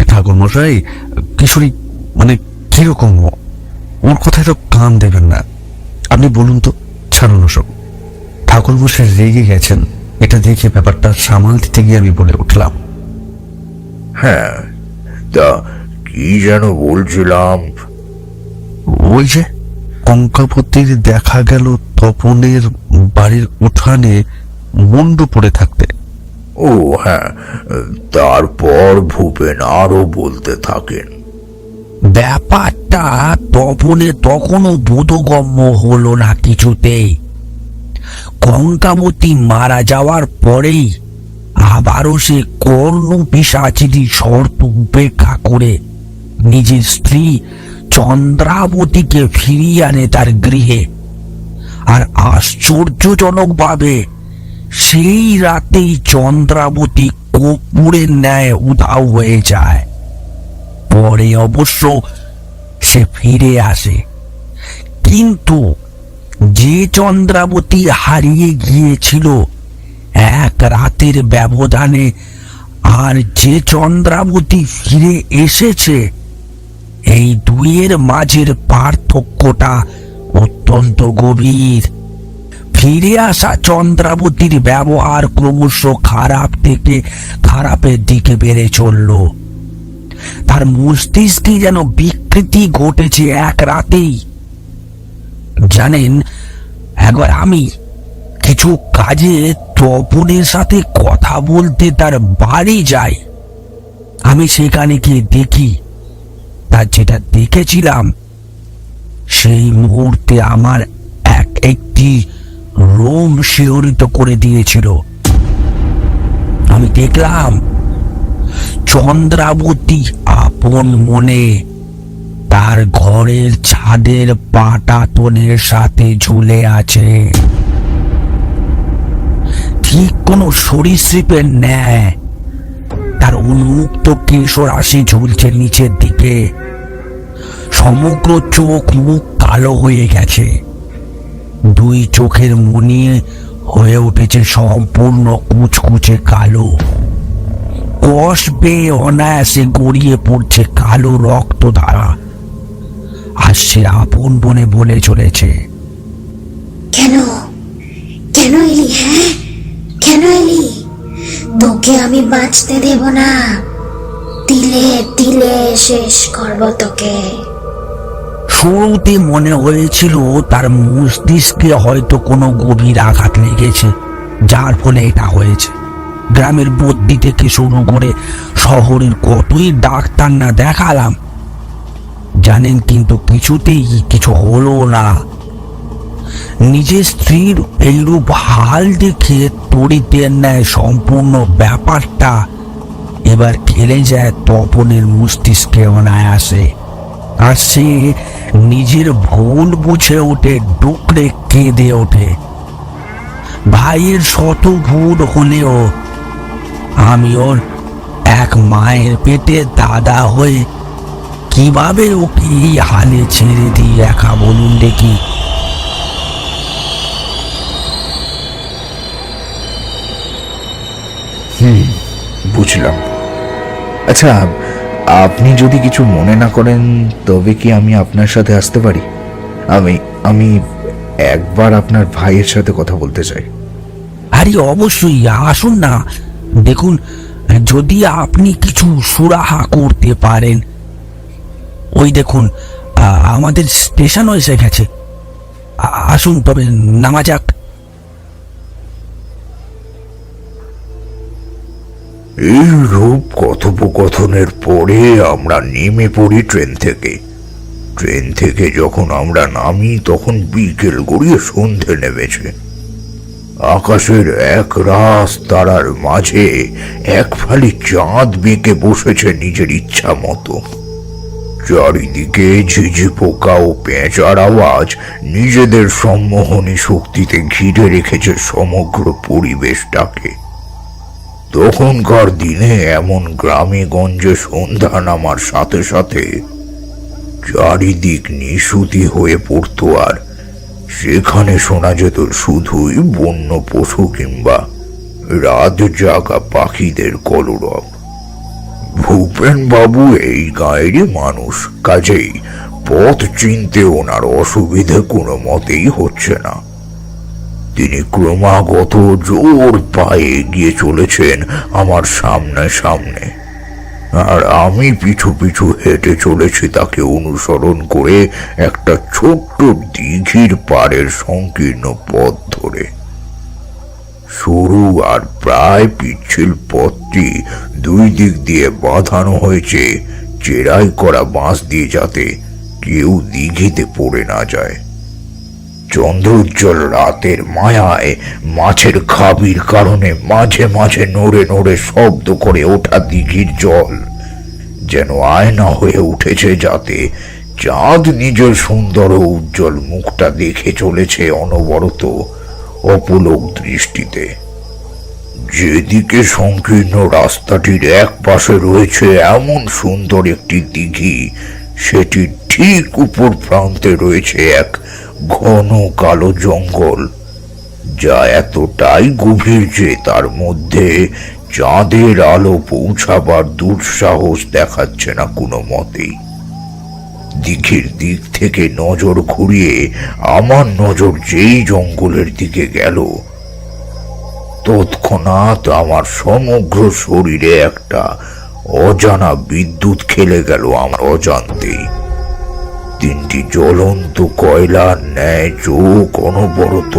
ঠাকুরমশাই, কিশোরী মানে কিরকম, ওর কথায় তো কান দেবেন না। আপনি বলুন তো, ছাড়ুন ওসব। ঠাকুরমশাই রেগে গেছেন এটা দেখে ব্যাপারটা সামাল দিতে গিয়ে আমি বলে উঠলাম, হ্যাঁ, তা কি যেন বলছিলাম? ওই যে কঙ্কাবতীর দেখা গেল তপনের বাড়ির উঠানে মুন্ডু পড়ে থাকতে। ও হ্যাঁ, তারপর ভূপেন আরো বলতে থাকেন, ব্যাপারটা তপনে তখনও বোধগম্য হলো না কিছুতেই। কঙ্কাবতী মারা যাওয়ার পরেই আবারও সে কর্ণপিশাচিনী শর্ত উপেক্ষা করে নিজের স্ত্রী চন্দ্রাবতীকে ফিরিয়ে আনে তার গৃহে। আর আশ্চর্যজনকভাবে সেই রাতেই চন্দ্রাবতী কর্পূরের ন্যায় উধাও হয়ে যায়। পরে অবশ্য সে ফিরে আসে, কিন্তু যে চন্দ্রাবতী হারিয়ে গিয়েছিল এক রাতের ব্যবধানে, আর যে চন্দ্রাবতী ফিরে এসেছে, এই দুইয়ের মাঝের পার্থক্যটা অত্যন্ত গভীর। ফিরে আসা চন্দ্রাবতীর ব্যবহার ক্রমশ খারাপ থেকে খারাপের দিকে বেড়ে চলল। তার মস্তিষ্কে যেন বিকৃতি ঘটেছে এক রাতেই। জানেন, একবার আমি কিছু কাজে তপনের সাথে কথা বলতে তার বাড়ি যাই। আমি সেখানে গিয়ে দেখি, তার যেটা দেখেছিলাম সেই মুহূর্তে আমার একটি রোম শিহরিত করে দিয়েছিল। আমি দেখলাম চন্দ্রাবতী আপন মনে তার ঘরের ছাদের পাটাতনের সাথে ঝুলে আছে, ঠিক কোনো সরীসৃপের ন্যায়। তার উন্মুক্ত কেশরাশি ঝুলছে নিচের দিকে, সমগ্র চোখ মুখ কালো হয়ে গেছে, দুই চোখের মনি হয়ে উঠেছে সম্পূর্ণ কুচকুচে কালো, কষ বেয়ে অনায়াসে গড়িয়ে পড়ছে কালো রক্ত ধারা। আর সে আপন মনে বলে চলেছে, কেন কেন এলি? হ্যাঁ, কেন এলি? তোকে আমি বাঁচতে দেব না, তিলে তিলে শেষ করব তোকে। শুরুতে মনে হয়েছিল তার মস্তিষ্কে হয়তো কোনো গভীর আঘাত লেগেছে, যার ফলে এটা হয়েছে। গ্রামের বদ্যি থেকে শুরু করে শহরের কতই ডাক্তার না দেখালাম, জানেন, কিন্তু কিছুতেই কিছু হলো না। নিজের স্ত্রীর এইরূপ হাল দেখে তড়িতের ন্যায় সম্পূর্ণ ব্যাপারটা এবার খেলে যায় তপনের মস্তিষ্কে অনায়াসে, আর সে নিজের ভুল বুঝে ওঠে, ডুকরে কেঁদে ওঠে। ভাইয়ের শত ভুল হলেও আমি ওর এক মায়ের পেটে দাদা হয়ে কিভাবে ওকে এই হালে ছেড়ে দিই একা, বলুন দেখি। বুঝলাম। আচ্ছা, আপনি যদি কিছু মনে না করেন তবে কি আমি আপনার সাথে আসতে পারি? আমি আমি একবার আপনার ভাইয়ের সাথে কথা বলতে চাই। আরে অবশ্যই আসুন না। দেখুন, যদি আপনি কিছু সুরাহা করতে পারেন, ওই দেখুন আমাদের স্টেশনও এসে গেছে। আসুন তবে নামা যাক। এই রূপ কথোপকথনের পরে আমরা নেমে পড়ি ট্রেন থেকে। ট্রেন থেকে যখন আমরা নামি তখন বিকেল গড়িয়ে সন্ধে নেমেছে। আকাশের এক রাস তারার মাঝে এক ফালি চাঁদ বেঁকে বসেছে নিজের ইচ্ছা মতো। চারিদিকে ঝিঝি পোকা ও পেঁচার আওয়াজ নিজেদের সম্মোহনী শক্তিতে ঘিরে রেখেছে সমগ্র পরিবেশটাকে। তখনকার দিনে এমন গ্রামে গঞ্জে সন্ধ্যা নামার সাথে সাথে চারিদিক নিশুতি হয়ে পড়তো, আর সেখানে শোনা যেত শুধুই বন্য পশু কিংবা রাত জাগা পাখিদের কলরব। ভূপেন বাবু এই গাঁয়েরই মানুষ, কাজেই পথ চিনতে ওনার অসুবিধে কোনো মতেই হচ্ছে না। তিনি ক্রমাগত জোর পায়ে এগিয়ে চলেছেন আমার সামনে সামনে, আর আমি পিছু পিছু হেঁটে চলেছি তাকে অনুসরণ করে একটা ছোট্ট দিঘির পাড়ের সংকীর্ণ পথ ধরে। সরু আর প্রায় পিচ্ছিল পথটি দুই দিক দিয়ে বাঁধানো হয়েছে চেরাই করা বাঁশ দিয়ে, যাতে কেউ দিঘিতে পড়ে না যায়। চন্দ্রোজ্জ্বল রাতের মায়ায় মাছের খাবির কারণে মাঝে মাঝে নড়ে নড়ে শব্দ করে ওঠা দিঘির জল যেন আয়না হয়ে উঠেছে, যাতে চাঁদ নিজের সুন্দর ও উজ্জ্বল মুখটা দেখে চলেছে অনবরত অপলক দৃষ্টিতে। যেদিকে সংকীর্ণ রাস্তাটির এক পাশে রয়েছে এমন সুন্দর একটি দিঘি, সেটির ঠিক উপর প্রান্তে রয়েছে এক ঘন কালো জঙ্গল, যা এতটাই গভীর যে তার মধ্যে চাঁদের আলো পৌঁছাবার দুঃসাহস দেখাচ্ছে না কোনো মতেই। দিঘির দিক থেকে নজর ঘুরিয়ে আমার নজর যেই জঙ্গলের দিকে গেল, তৎক্ষণাৎ আমার সমগ্র শরীরে একটা অজানা বিদ্যুৎ খেলে গেল আমার অজান্তেই। তিনটি জ্বলন্ত কয়লার ন্যায় চোখ অনবরত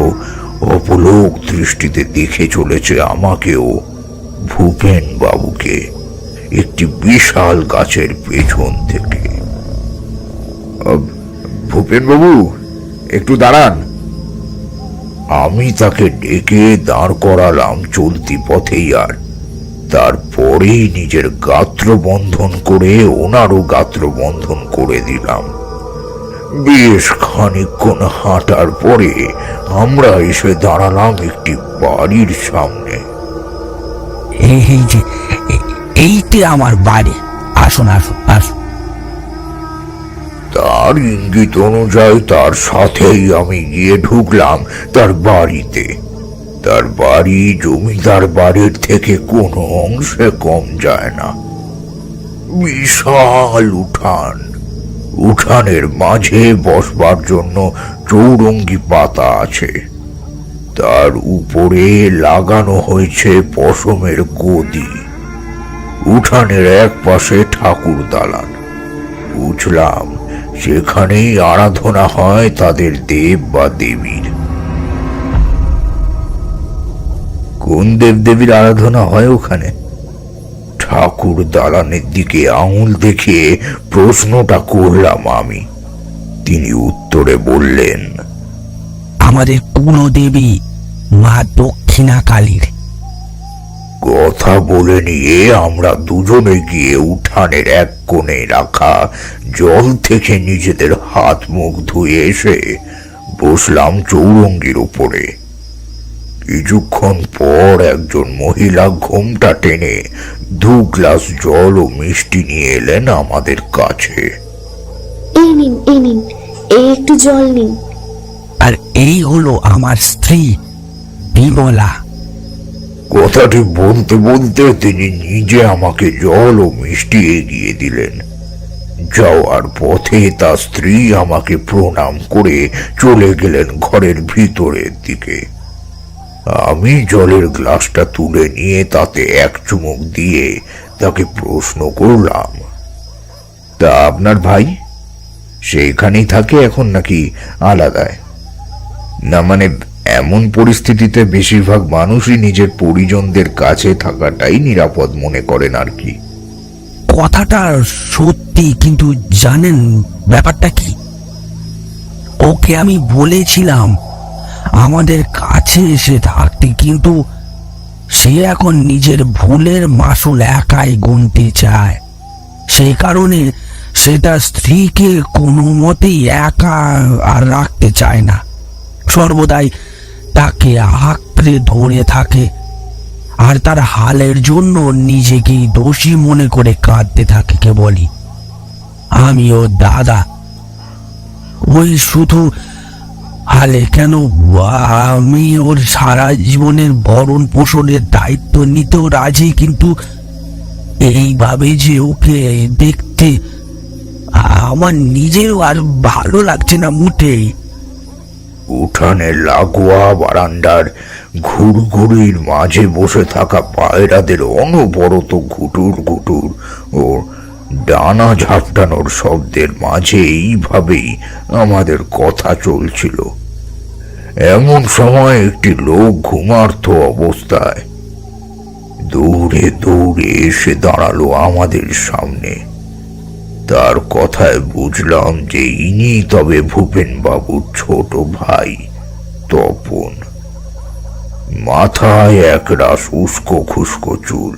অপলোক দৃষ্টিতে দেখে চলেছে আমাকেও, ভূপেন বাবুকে, একটি বিশাল গাছের পেছন থেকে। ভূপেন বাবু, একটু দাঁড়ান। আমি তাকে ডেকে দাঁড় করালাম চলতি পথেই, আর তারপরেই নিজের গাত্র বন্ধন করে ওনারও গাত্র বন্ধন করে দিলাম। বেশ খানিকক্ষণ হাঁটার পরে আমরা এসে দাঁড়ালাম একটি বাড়ির সামনে। এই যে এইটা আমার বাড়ি, আসুন আসুন আসুন। তার ইঙ্গিত অনুযায়ী তার সাথেই আমি গিয়ে ঢুকলাম তার বাড়িতে। তার বাড়ি জমিদার বাড়ির থেকে কোনো অংশে কম যায় না। বিশাল উঠান, উঠানের মাঝে বসবার জন্য চৌরঙ্গি পাতা আছে, তার উপরে লাগানো হয়েছে পশমের গদি। উঠানের এক পাশে ঠাকুর দালান। বুঝলাম সেখানেই আরাধনা হয় তাদের দেব বা দেবীর। কোন দেব দেবীর আরাধনা হয় ওখানে? ঠাকুর দালানের দিকে আঙুল দেখিয়ে প্রশ্নটা করলাম আমি। তিনি উত্তরে বললেন, আমাদের কুলদেবী মা দক্ষিণা কালীর। কথা বলে নিয়ে আমরা দুজনে গিয়ে উঠানের এক কোণে রাখা জল থেকে নিজেদের হাত মুখ ধুয়ে এসে বসলাম চৌরঙ্গির উপরে। কিছুক্ষণ পর একজন মহিলা ঘোমটা টেনে 2 গ্লাস জল ও মিষ্টি নিয়ে এলেন আমাদের কাছে। এই নিন, এই একটু জল নিন। আর এই হলো আমার স্ত্রী বিমলা। কথাটি বলতে বলতে তিনি নিজে আমাকে জল ও মিষ্টি এগিয়ে দিলেন। যাওয়ার পথে তার স্ত্রী আমাকে প্রণাম করে চলে গেলেন ঘরের ভিতরের দিকে। আমি জলের গ্লাসটা তুলে নিয়ে তাতে এক চুমুক দিয়ে তাকে প্রশ্ন করলাম, তা আপনার ভাই সেইখানেই থাকে এখন নাকি আলাদায়? না মানে এমন পরিস্থিতিতে বেশিরভাগ মানুষই নিজের পরিজনদের কাছে থাকাটাই নিরাপদ মনে করেন আর কি। কথাটা সত্যি, কিন্তু জানেন ব্যাপারটা কি? ওকে আমি বলেছিলাম আমাদের কাছে এসে থাকতে, কিন্তু সে এখন নিজের ভুলের মাসুল একাই গুনতে চায়। সেই কারণে সে তার স্ত্রীকে কোনো মতেই একা আর রাখতে চায় না, সর্বদাই তাকে আঁকড়ে ধরে থাকে, আর তার হালের জন্য নিজেকেই দোষী মনে করে কাঁদতে থাকে কেবলই। আমি ওর দাদা, ওই শুধু হালে কেন, আমি ওর সারা জীবনের ভরণ পোষণের দায়িত্ব নিতেও রাজি, কিন্তু এইভাবে যে ওকে দেখতে আমার নিজেরও আর ভালো লাগছে না মোটেই। উঠানের লাগোয়া বারান্দার ঘুরঘুরির মাঝে বসে থাকা পায়রাদের অনবরত ঘুটুর ঘুটুর ও ডানা ঝাপটানোর শব্দের মাঝে এইভাবেই আমাদের কথা চলছিল। এমন সময় একটি লোক ঘুমার্ত অবস্থায় দৌড়ে দৌড়ে এসে দাঁড়ালো আমাদের সামনে। তার কথায় বুঝলাম যে ইনি তবে ভূপেন বাবুর ছোট ভাই তপন। মাথায় একরাশ উস্কো খুস্কো চুল,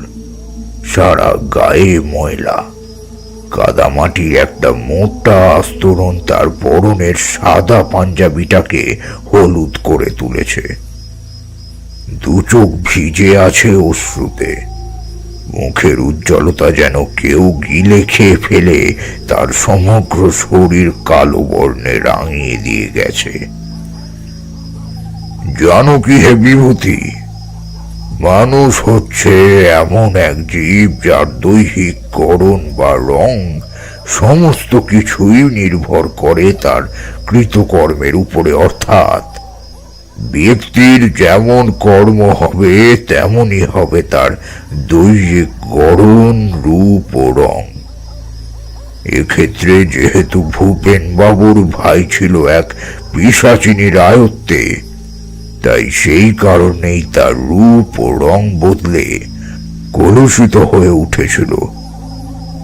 সারা গায়ে ময়লা, কাদামাটির একটা মোটা আস্তরণ তার পরনের সাদা পাঞ্জাবিটাকে হলুদ করে তুলেছে। 2 চোখ ভিজে আছে অশ্রুতে, মুখের উজ্জ্বলতা যেন কেউ গিলে খেয়ে ফেলে তার সমগ্র শরীর কালো বর্ণে রাঙিয়ে দিয়ে গেছে। জানো কি হে বিভূতি, মানুষ হচ্ছে এমন এক জীব যার দৈহিক গড়ন বা রং সমস্ত কিছুই নির্ভর করে তার কৃতকর্মের উপরে, অর্থাৎ ব্যক্তির যেমন কর্ম হবে তেমনই হবে তার দৈহিক গড়ন, রূপ ও রং। এক্ষেত্রে যেহেতু ভূপেন বাবুর ভাই ছিল এক পিশাচিনীর আয়ত্তে, তাই সেই কারণেই তার রূপ ও রং বদলে কলুষিত হয়ে উঠেছিল।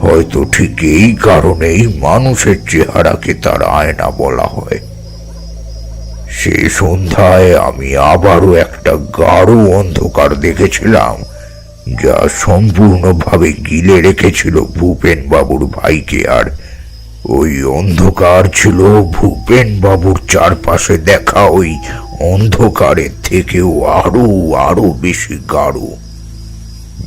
হয়তো ঠিক এই কারণেই মানুষের চেহারাকে তার আয়না বলা হয়। সে সন্ধ্যায় আমি আবারও একটা গাঢ় অন্ধকার দেখেছিলাম, যা সম্পূর্ণভাবে গিলে রেখেছিল ভূপেন বাবুর ভাইকে, আর ওই অন্ধকার ছিল ভূপেন বাবুর চারপাশে দেখা ওই অন্ধকারের থেকেও আরো আরো বেশি গাঢ়,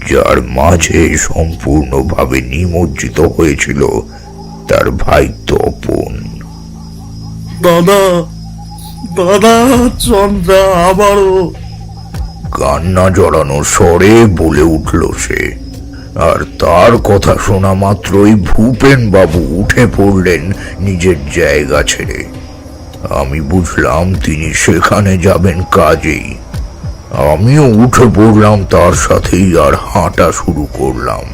যার মাঝে সম্পূর্ণভাবে নিমজ্জিত হয়েছিল তার ভাই তপন। দাদা, দাদা, চন্দ্রা আবারও, কান্না জড়ানো স্বরে বলে উঠল সে। আর তার কথা শোনা মাত্রই ভূপেন বাবু উঠে পড়লেন নিজের জায়গা ছেড়ে। আমি বুঝলাম তিনি সেখানে যাবেন কাজেই। আমিও উঠে পড়লাম তার সাথেই, আর হাঁটা শুরু করলাম।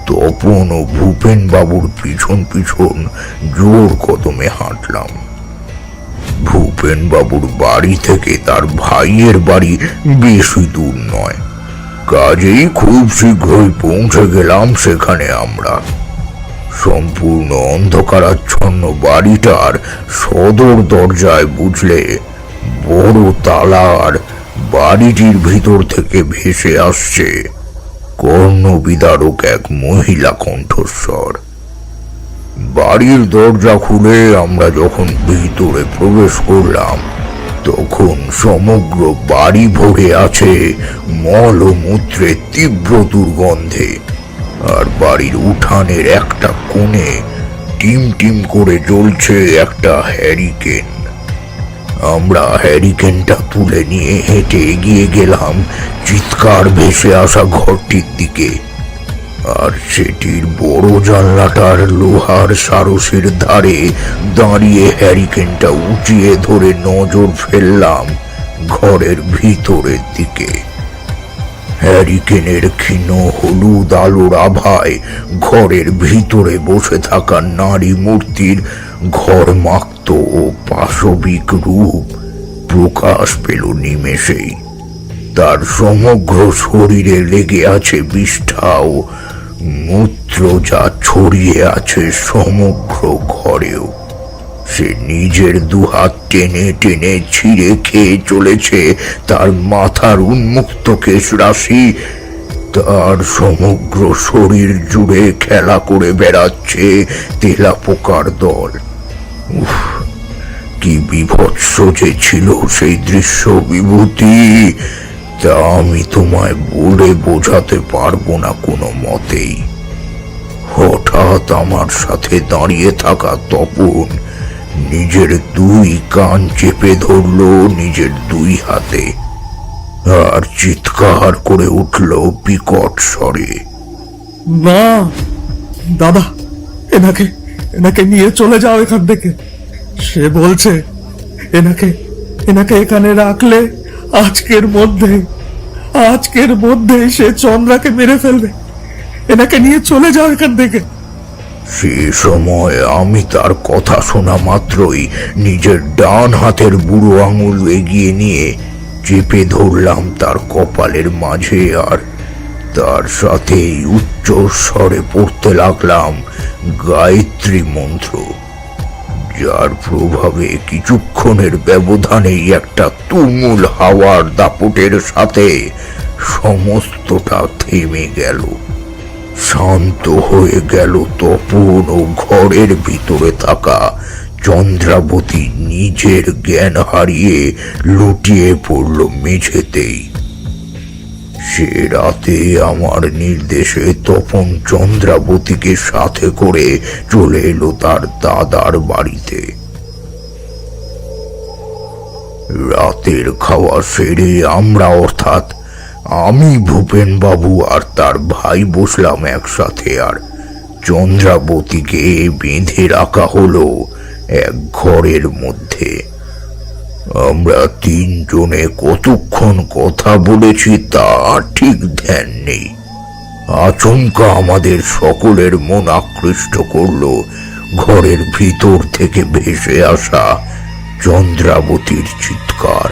তপন ও ভূপেন বাবুর পিছন পিছন জোর কদমে হাঁটলাম। ভূপেন বাবুর বাড়ি থেকে তার ভাইয়ের বাড়ি বেশি দূর নয়, কাজেই খুব শীঘ্রই পৌঁছে গেলাম সেখানে আমরা। সম্পূর্ণ অন্ধকারাচ্ছন্ন বাড়িটার সদর দরজায় বুঝলে বড় তালা আর বাড়িটির ভিতর থেকে ভেসে আসছে কর্ণবিদারক এক মহিলা কণ্ঠস্বর। বাড়ির দরজা খুলে আমরা যখন ভিতরে প্রবেশ করলাম, তখন সমগ্র বাড়ি ভরে আছে মল ও মূত্রের তীব্র দুর্গন্ধে। আর বাড়ির উঠানের একটা কোণে টিম টিম করে জ্বলছে একটা হ্যারিকেন। আমরা হ্যারিকেনটা তুলে নিয়ে হেঁটে এগিয়ে গেলাম চিৎকার ভেসে আসা ঘরটির দিকে। আর সেটির বড় জানলাটার লোহার সারসের ধারে দাঁড়িয়ে হ্যারিকেনটা উঁচিয়ে ধরে নজর ফেললাম ঘরের ভিতরের দিকে। হ্যারিকেনের ক্ষীণ হলুদ আলোর আভায় ঘরের ভিতরে বসে থাকা নারী মূর্তির ঘরমাক্ত ও পাশবিক রূপ প্রকাশ পেল নিমেষেই। তার সমগ্র শরীরে লেগে আছে বিষ্ঠা ও মূত্র, যা ছড়িয়ে আছে সমগ্র ঘরেও। সে নিজের দুহাত টেনে টেনে ছিঁড়ে খেয়ে চলেছে তার মাথার উন্মুক্ত কেশ রাশি। তার সমগ্র শরীর জুড়ে খেলা করে বেড়াচ্ছে তেলাপোকার দল। উফ, কি বিভৎস যে ছিল সেই দৃশ্য বিভূতি, তা আমি তোমায় বলে বোঝাতে পারবো না কোনো মতেই। হঠাৎ আমার সাথে দাঁড়িয়ে থাকা তপন নিজের দুই কান চেপে ধরলো নিজের দুই হাতে, আর চিৎকার করে উঠল বিকট স্বরে, না দাদা, এনাকে এনাকে নিয়ে চলে যাও এখান থেকে। সে বলছে এনাকে এনাকে এখানে রাখলে আজকের মধ্যে সে চন্দ্রাকে মেরে ফেলবে। এনাকে নিয়ে চলে যাও এখান থেকে। সে সময় আমি তার কথা শোনা মাত্রই নিজের ডান হাতের বুড়ো আঙুল এগিয়ে নিয়ে চেপে ধরলাম তার কপালের মাঝে, আর তার সাথেই উচ্চ স্বরে পড়তে লাগলাম গায়ত্রী মন্ত্র, যার প্রভাবে কিছুক্ষণের ব্যবধানেই একটা তুমুল হাওয়ার দাপটের সাথে সমস্তটা থেমে গেল। শান্ত হয়ে গেল তপন ও ঘরের ভিতরে থাকা চন্দ্রাবতী নিজের জ্ঞান হারিয়ে লুটিয়ে পড়ল মেঝেতেই। সে রাতে আমার নির্দেশে তপন চন্দ্রাবতীকে সাথে করে চলে এলো তার দাদার বাড়িতে। রাতের খাওয়া সেরে আমরা, অর্থাৎ আমি, ভূপেন বাবু আর তার ভাই বসলাম একসাথে, আর চন্দ্রাবতীকে বেঁধে রাখা হলো এক ঘরের মধ্যে। আমরা তিনজনে কতক্ষণ কথা বলেছি তা ঠিক ধ্যান নেই। আচমকা আমাদের সকলের মন আকৃষ্ট করলো ঘরের ভিতর থেকে ভেসে আসা চন্দ্রাবতীর চিৎকার।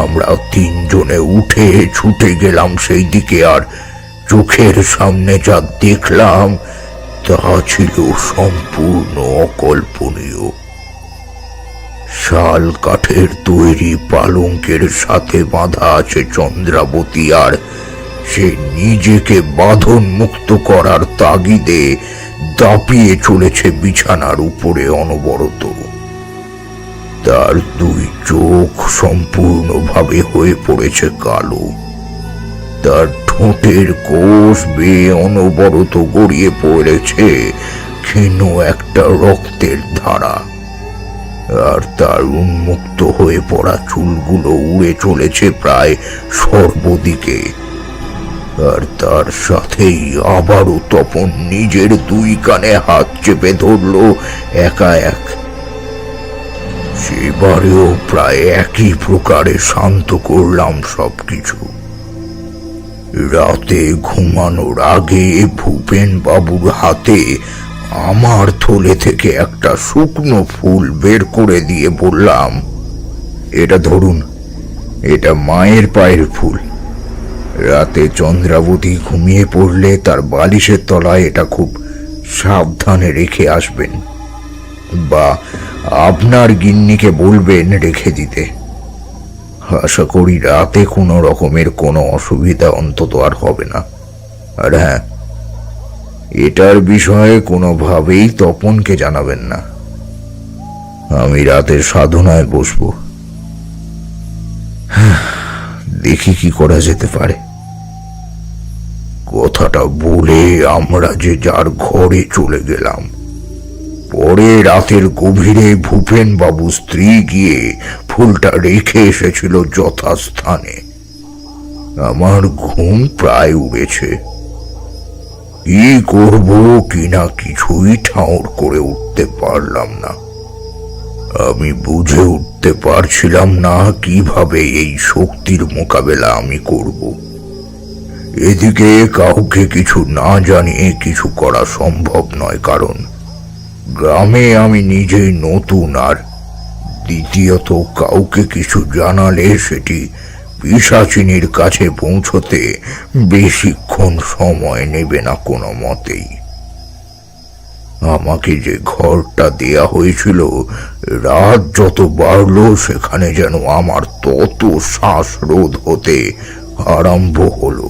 আমরা তিনজনে উঠে ছুটে গেলাম সেই দিকে, আর চোখের সামনে যা দেখলাম তা ছিল সম্পূর্ণ অকল্পনীয়। শাল কাঠের তৈরি পালঙ্কের সাথে বাঁধা আছে চন্দ্রাবতী, আর সে নিজেকে বাঁধন মুক্ত করার তাগিদে দাপিয়ে চলেছে বিছানার উপরে অনবরত। তার দুই চোখ সম্পূর্ণভাবে হয়ে পড়েছে কালো। তার ঠোঁটের কোষ বেয়ে অনবরত গড়িয়ে পড়েছে ক্ষীণ একটা রক্তের ধারা, আর তার উন্মুক্ত হয়ে পড়া চুলগুলো উড়ে চলেছে প্রায় সর্বদিকে। আর তার সাথেই আবারও তপন নিজের দুই কানে হাত চেপে ধরল একা এক। সেবারেও প্রায় একই প্রকারে শান্ত করলাম সবকিছু। রাতে ঘুমানোর আগে ভূপেন বাবুর হাতে আমার থলে থেকে একটা শুকনো ফুল বের করে দিয়ে বললাম, এটা ধরুন, এটা মায়ের পায়ের ফুল। রাতে চন্দ্রাবতী ঘুমিয়ে পড়লে তার বালিশের তলায় এটা খুব সাবধানে রেখে আসবেন, বা আপনার গিন্নিকে বলবেন রেখে দিতে। আশা করি রাতে কোনো রকমের কোনো অসুবিধা অন্তত আর হবে না। আর হ্যাঁ, এটার বিষয়ে কোনোভাবেই তপনকে জানাবেন না। আমি রাতের সাধনায় বসবো, দেখি কি করা যেতে পারে। কথাটা বলে আমরা যে যার ঘরে চলে গেলাম। পরে রাতের গভীরে ভূপেন বাবু স্ত্রী গিয়ে ফুলটা রেখে এসেছিল যথাস্থানে। আমার ঘুম প্রায় উড়েছে। কি করব কিনা কিছুই ঠাউর করে উঠতে পারলাম না। আমি বুঝে উঠতে পারছিলাম না কিভাবে এই শক্তির মোকাবেলা আমি করব। এদিকে কাউকে কিছু না জানিয়ে কিছু করা সম্ভব নয়, কারণ গ্রামে আমি নিজেই নতুন, আর দ্বিতীয়ত কাউকে কিছু জানালে সেটি পিশাচিনীর কাছে পৌঁছতে বেশিক্ষণ সময় নেবে না কোনো মতেই। আমাকে যে ঘরটা দেয়া হয়েছিল, রাত যত বাড়লো সেখানে যেন আমার তত শ্বাসরোধ হতে আরম্ভ হলো।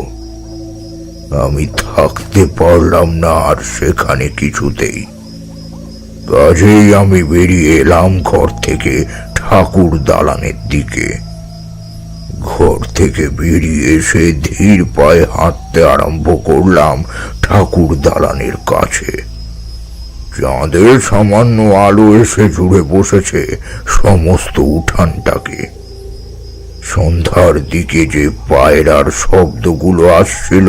আমি থাকতে পারলাম না আর সেখানে কিছুতেই। কাজেই আমি বেরিয়ে এলাম ঘর থেকে ঠাকুর দালানের দিকে। ঘর থেকে বেরিয়ে এসে ধীর পায়ে হাঁটতে আরম্ভ করলাম ঠাকুর দালানের কাছে। চাঁদের সামান্য আলো এসে জুড়ে বসেছে সমস্ত উঠানটাকে। সন্ধ্যার দিকে যে পায়রার শব্দগুলো আসছিল,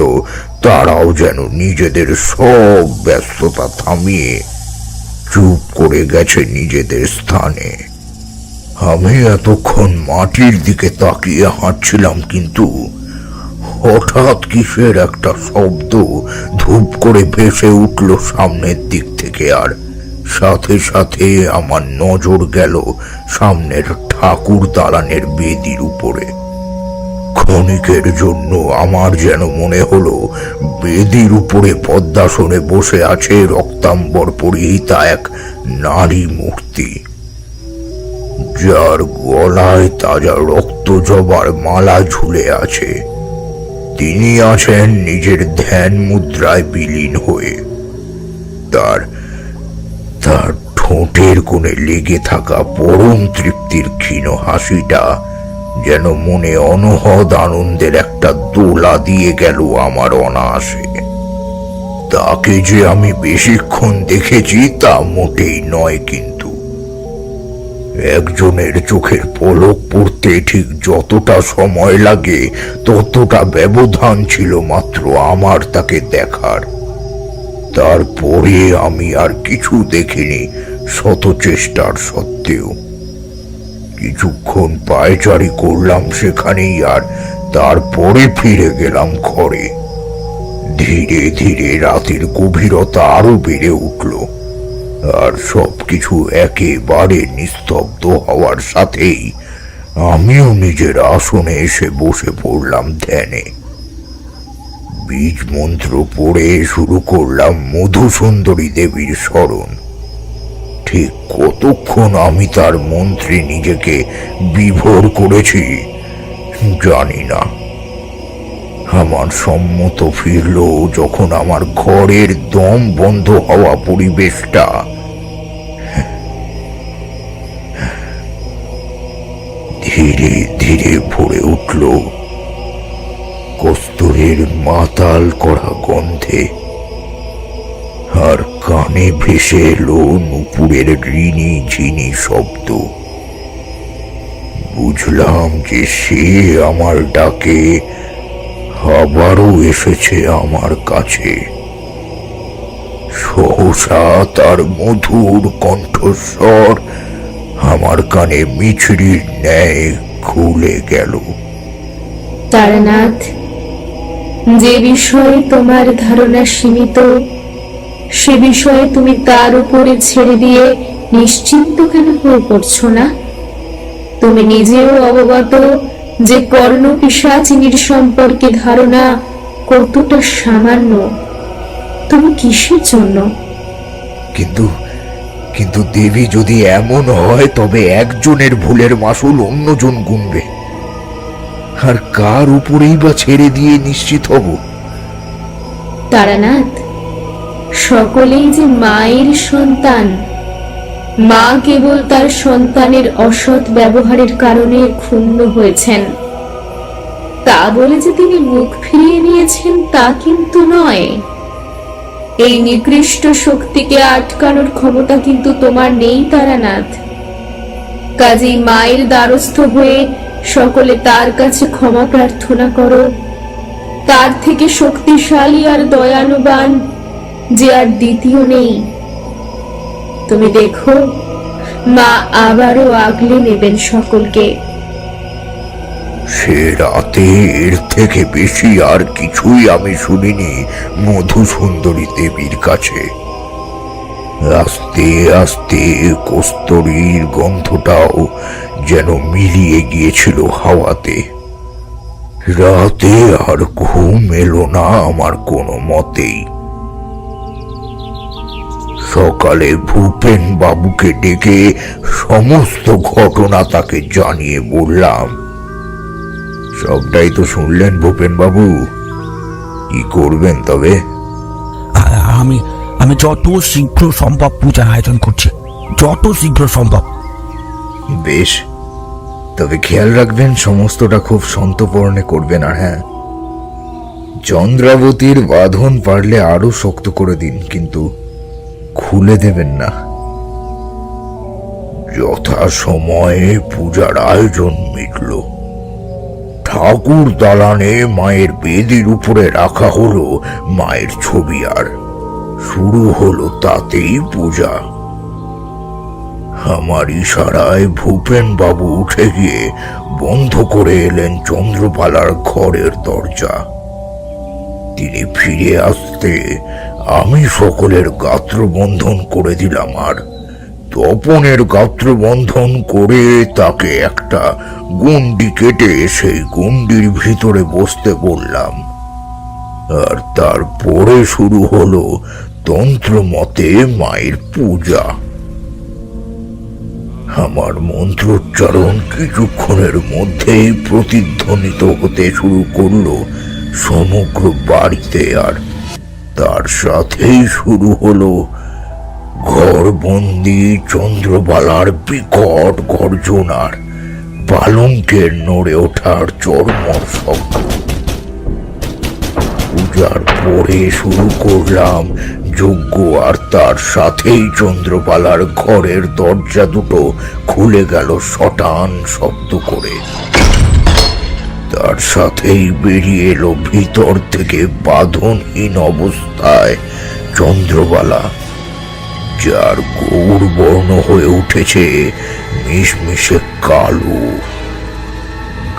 তারাও যেন নিজেদের সব ব্যস্ততা থামিয়ে চুপ করে গেছে নিজেদের স্থানে। আমি এতক্ষণ মাটির দিকে তাকিয়ে হাঁটছিলাম, কিন্তু হঠাৎ কিসের একটা শব্দ ধূপ করে ভেসে উঠল সামনের দিক থেকে, আর সাথে সাথে আমার নজর গেল সামনের ঠাকুর দালানের বেদির উপরে। ক্ষণিকের জন্য আমার যেন মনে হলো বেদির উপরে পদ্মাসনে বসে আছে রক্তাম্বর পরিহিতা এক নারী মূর্তি, যার গলায় তাজা রক্ত জবার মালা ঝুলে আছে। তিনি আছেন নিজের ধ্যান মুদ্রায় বিলীন হয়ে। তার ঠোঁটের কোণে লেগে থাকা পরম তৃপ্তির ক্ষীণ হাসিটা যেন মনে অনহদ আনন্দের একটা দোলা দিয়ে গেল আমার অনায়াসে। তাকে যে আমি বেশিক্ষণ দেখেছি তা মোটেই নয়, কিন্তু একজনের চোখের পলক পড়তে ঠিক যতটা সময় লাগে ততটা ব্যবধান ছিল মাত্র আমার তাকে দেখার। তারপরে আমি আর কিছু দেখিনি শত চেষ্টার সত্ত্বেও। কিছুক্ষণ পায়চারি করলাম সেখানেই, আর তারপরে ফিরে গেলাম ঘরে। ধীরে ধীরে রাতের গভীরতা আরো বেড়ে উঠল, আর সবকিছু একেবারে নিস্তব্ধ হওয়ার সাথেই আমিও নিজের আসনে এসে বসে পড়লাম ধ্যানে। বীজ মন্ত্র পড়ে শুরু করলাম মধুসুন্দরী দেবীর স্মরণ। ঠিক কতক্ষণ আমি তার মন্ত্রে নিজেকে বিভোর করেছি জানি না। আমার সম্মত ফিরল যখন আমার ঘরের দম বন্ধ হওয়া পরিবেশটা ধীরে ধীরে ভরে উঠল কস্তুরের মাতাল করা গন্ধে, আর কানে ভেসে এলো নুপুরের ঋণী ঝিনি শব্দ। বুঝলাম যে সে আমার ডাকে আবারও এসেছে আমার কাছে। সহসা তার মধুর কণ্ঠস্বর আমার কানে মিছরির ন্যায় খুলে গেল। তারানাথ, যে বিষয়ে তোমার ধারণা সীমিত, সে বিষয়ে তুমি তার উপরে ছেড়ে দিয়ে নিশ্চিন্ত কেন হয়ে পড়ছো না? তুমি নিজেও অবগত যে কর্ণ পিশাচিনীর সম্পর্কে ধারণা কতটা সামান্য। তুমি কিসের জন্য? কিন্তু দেবী, যদি এমন হয় তবে একজনের ভুলের মাসুল অন্যজন গুনবে। আর কার উপরেই বা ছেড়ে দিয়ে নিশ্চিত হব? তারানাথ, সকলেই যে মায়ের সন্তান। মা কেবল তার সন্তানের অসৎ ব্যবহারের কারণে ক্ষুণ্ণ হয়েছেন, তা বলে যে তিনি মুখ ফিরিয়ে নিয়েছেন তা কিন্তু নয়। এই নিকৃষ্ট শক্তিকে আটকানোর ক্ষমতা কিন্তু তোমার নেই তারানাথ। কাজেই মায়ের দ্বারস্থ হয়ে সকলে তার কাছে ক্ষমা প্রার্থনা করো। তার থেকে শক্তিশালী আর দয়ালুবান যে আর দ্বিতীয় নেই। তুমি দেখো, মা আবারও আগলে নেবেন সকলকে। সে রাতে এর থেকে বেশি আর কিছুই আমি শুনিনি মধুসুন্দরী দেবীর কাছে। আস্তে আস্তে কস্তুরীর গন্ধটাও যেন মিলিয়ে গিয়েছিল হাওয়াতে। রাতে আর ঘুম এলো না আমার কোনো মতেই। সকালে ভূপেন বাবুকে ডেকে সমস্ত ঘটনা তাকে জানিয়ে বললাম। সবটাই তো শুনলেন ভূপেন বাবু, কি করবেন তবে? আমি আমি যত শীঘ্র সম্ভব পূজার আয়োজন করছি, যত শীঘ্র সম্ভব। বেশ, তবে খেয়াল রাখবেন সমস্তটা খুব সন্তর্পণে করবেন। আর হ্যাঁ, চন্দ্রাবতীর বাঁধন পারলে আরো শক্ত করে দিন, কিন্তু খুলে দেবেন না। যথা সময়ে পূজার আয়োজন মিটল। ঠাকুর দালানে মায়ের বেদির উপরে রাখা হলো মায়ের ছবি, আর শুরু হলো তাতেই পূজা। আমার ইশারায় ভূপেন বাবু উঠে গিয়ে বন্ধ করে এলেন চন্দ্রবালার ঘরের দরজা। তিনি ফিরে আসতে আমি সকলের গাত্রবন্ধন করে দিলাম, আর তপনের গাত্রবন্ধন করে তাকে একটা গণ্ডি কেটে সেই গণ্ডির ভিতরে বসতে বললাম। আর তারপরে শুরু হলো তন্ত্রমতে মায়ের পূজা। আমার মন্ত্রোচ্চারণ কিছুক্ষণের মধ্যেই প্রতিধ্বনিত হতে শুরু করলো সমগ্র বাড়িতে, আর তার সাথেই শুরু হলো ঘরবন্দি চন্দ্রবালার বিকট গর্জনার, পালঙ্কের নড়ে ওঠার চরমর শব্দ। পূজার পরে শুরু করলাম যজ্ঞ, আর তার সাথেই চন্দ্রবালার ঘরের দরজা দুটো খুলে গেল শটান শব্দ করে। তার সাথেই বেরিয়ে এলো ভিতর থেকে বাঁধনহীন অবস্থায় চন্দ্রবালা, যার গৌর বর্ণ হয়ে উঠেছে মিশমিশে কালো।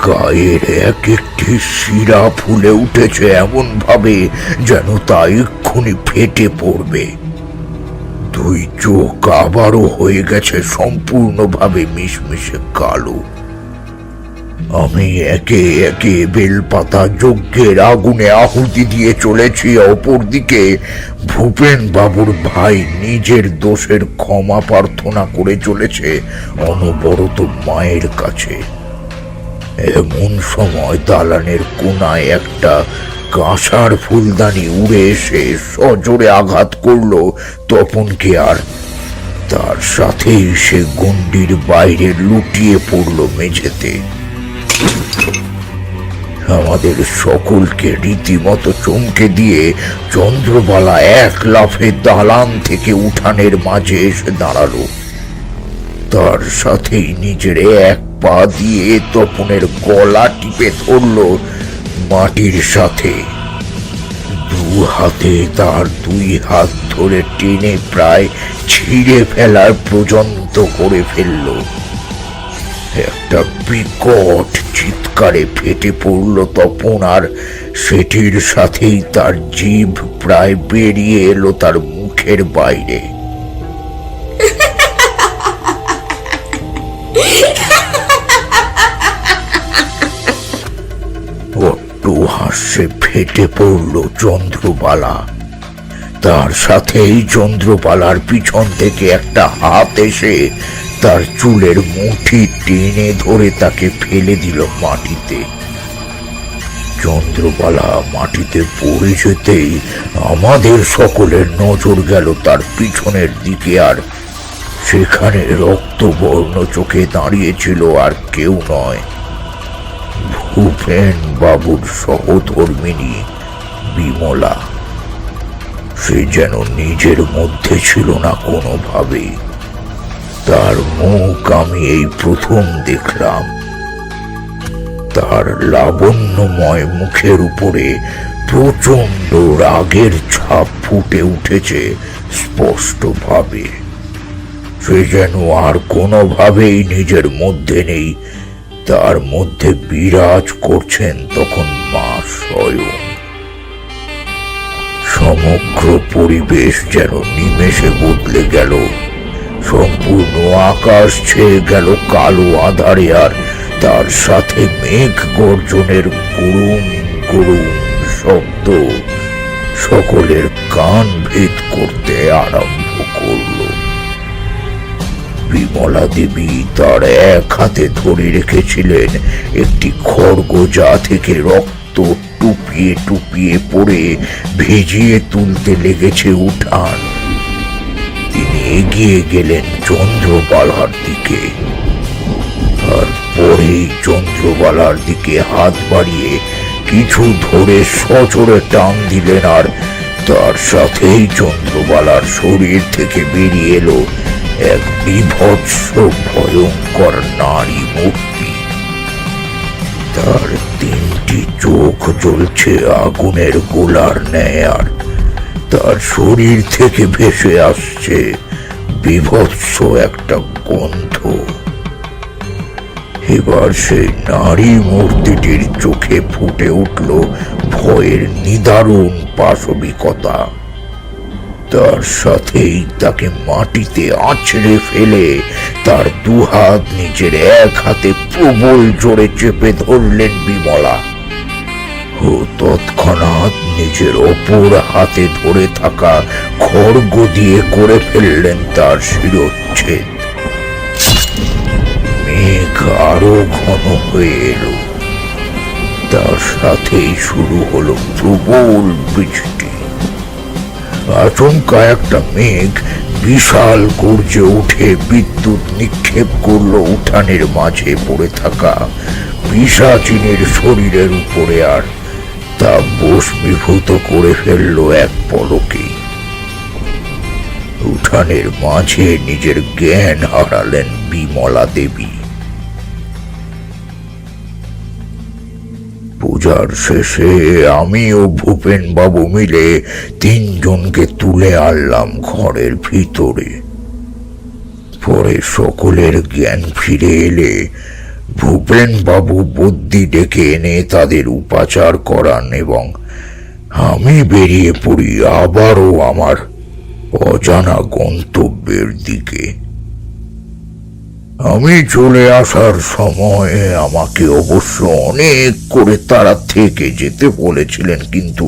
গায়ের এক একটি শিরা ফুলে উঠেছে এমন ভাবে যেন তা এক্ষুনি ফেটে পড়বে। দুই চোখ আবারও হয়ে গেছে সম্পূর্ণভাবে মিশমিশে কালো। আমি একে একে বেলপাতা যজ্ঞের আগুনে আহুতি দিয়ে চলেছি। অপরদিকে ভূপেন বাবুর ভাই নিজের দোষের ক্ষমা প্রার্থনা করে চলেছে অনবরত মায়ের কাছে। এমন সময় দালানের কোনায় একটা কাঁসার ফুলদানি উড়ে এসে সজোরে আঘাত করলো তপনকে, আর তার সাথেই সে গণ্ডির বাইরে লুটিয়ে পড়লো মেঝেতে। আমাদের সকলকে রীতিমতো চমকে দিয়ে চন্দ্রবালা এক লাফে দালান থেকে উঠানের মাঝে এসে দাঁড়ালো। তার সাথেই নিজের এক পা দিয়ে তপনের গলা টিপে ধরলো মাটির সাথে। দু হাতে তার দুই হাত ধরে টেনে প্রায় ছিঁড়ে ফেলার পর্যন্ত করে ফেললো। একটা বিকট চিৎকারে ফেটে পড়ল তপন, আর সেটির সাথেই তার জিভ প্রায় বেরিয়ে এলো তার মুখের বাইরে। অট্ট হাস্যে ফেটে পড়ল চন্দ্রবালা। তার সাথেই চন্দ্রবালার পিছন থেকে একটা হাত এসে তার চুলের মুঠি টেনে ধরে তাকে ফেলে দিল মাটিতে। চন্দ্রবালা মাটিতে পড়ে যেতেই আমাদের সকলের নজর গেল তার পিছনের দিকে, আর সেখানে রক্তবর্ণ চোখে দাঁড়িয়েছিল আর কেউ নয়, ভূপেন বাবুর সহধর্মিণী বিমলা। সে যেন নিজের মধ্যে ছিল না কোনোভাবেই। তার মুখ আমি এই প্রথম দেখলাম। তার লাবণ্যময় মুখের উপরে প্রচন্ড রাগের ছাপ ফুটে উঠেছে স্পষ্টভাবে। সে যেন আর কোনোভাবেই নিজের মধ্যে নেই, তার মধ্যে বিরাজ করছেন তখন মা স্বয়ং। সমগ্র পরিবেশ যেন নিমেষে বদলে গেল। সম্পূর্ণ আকাশ ছেয়ে গেল কালো আঁধারে, আর তার সাথে মেঘ গর্জনের গুরুম গুরুম শব্দ সকলের কান ভেদ করতে আরম্ভ করল। বিমলা দেবী তার এক হাতে ধরে রেখেছিলেন একটি খড়গ, যা থেকে রক্ত টুপিয়ে টুপিয়ে পড়ে ভিজিয়ে তুলতে লেগেছে উঠান। তিনি এগিয়ে গেলেন চন্দ্রবালার দিকে, আর পরেই চন্দ্রবালার দিকে হাত বাড়িয়ে কিছু ধরে সজোরে টান দিলেন, আর তার সাথেই চন্দ্রবালার শরীর থেকে বেরিয়ে এলো এক বিভৎস ভয়ঙ্কর নারী মূর্তি। তার তিনটি চোখ জ্বলছে আগুনের গোলার ন্যায়, আর তার শরীর থেকে ভেসে আসছে বিভৎস একটা গন্ধ। এবার সেই নারী মূর্তিটির চোখে ফুটে উঠল ভয়ের নিদারুণ পাশবিকতা। তার সাথেই তাকে মাটিতে আছড়ে ফেলে তার দুহাত নিজের এক হাতে প্রবল জোরে চেপে ধরলেন বিমলা, ও তৎক্ষণাৎ নিজের অপর হাতে ধরে থাকা খড়গ দিয়ে করে ফেললেন তার শিরচ্ছেদ। মেঘ আরো ঘন হয়ে এলো, তার সাথেই শুরু হলো প্রবল বৃষ্টি। আচমকা একটা মেঘ বিশাল গর্জে উঠে বিদ্যুৎ নিক্ষেপ করলো উঠানের মাঝে পড়ে থাকা পিশাচিনীর শরীরের উপরে, আর তা ভস্মীভূত করে ফেললো এক পলকেই। উঠানের মাঝে নিজের জ্ঞান হারালেন বিমলা দেবী। পূজার শেষে আমি ও ভূপেন বাবু মিলে তিনজনকে তুলে আনলাম ঘরের ভিতরে। পরে সকলের জ্ঞান ফিরে এলে ভূপেন বাবু বুদ্ধি ডেকে এনে তাদের উপাচার করান, এবং আমি বেরিয়ে পড়ি আবারও আমার অজানা গন্তব্যের দিকে। আমি চলে আসার সময় আমাকে অবশ্য অনেক করে তারা থেকে যেতে বলেছিলেন, কিন্তু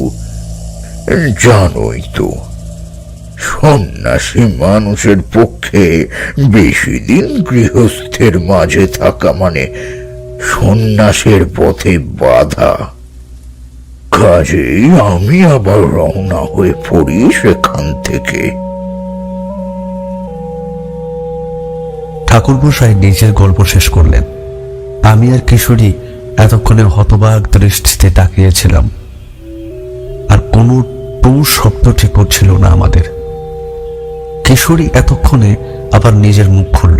জানোই তো, সন্ন্যাসী মানুষের পক্ষে বেশি দিন গৃহস্থের মাঝে থাকা মানে সন্ন্যাসের পথে বাধা। কাজেই আমি আবার রওনা হয়ে পড়ি সেখান থেকে। ঠাকুরমশাই নিজের গল্প শেষ করলেন। আমি আর কিশোরী এতক্ষণে হতবাক দৃষ্টিতে তাকিয়েছিলাম, আর কোনো টু শব্দ ঠিক করছিল না আমাদের। কিশোরী এতক্ষণে আবার নিজের মুখ খুলল।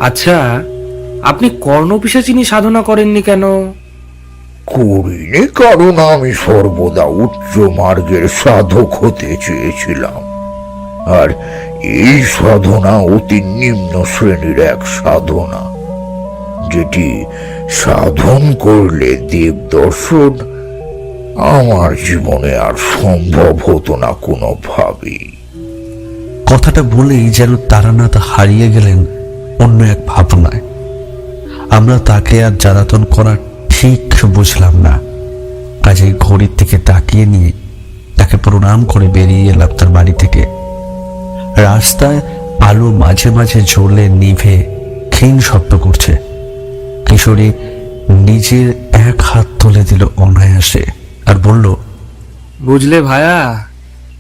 আচ্ছা, আপনি কর্ণপিশাচিনী সাধনা করেননি কেন? করিনি, কারণ আমি সর্বদা উচ্চ মার্গের সাধক হতে চেয়েছিলাম, আর এই সাধনা অতি নিম্ন শ্রেণীর এক সাধনা, যেটি সাধন করলে দেব দর্শন আমার জীবনে আর সম্ভব হতো না কোনোভাবেই। কথাটা বলেই যেন তারানাথ হারিয়ে গেলেন অন্য এক ভাবনায়। আমরা তাকে আর জ্বালাতন করা ঠিক বুঝলাম না, কাজেই ঘড়ির দিকে তাকিয়ে নিয়ে তাকে প্রণাম করে বেরিয়ে এলাম তার বাড়ি থেকে। রাস্তায় আলো মাঝে মাঝে জ্বলে নিভে ক্ষীণ শব্দ করছে। কিশোরী নিজের এক হাত তুলে দিল অনায়াসে আর বলল, বুঝলে ভায়া,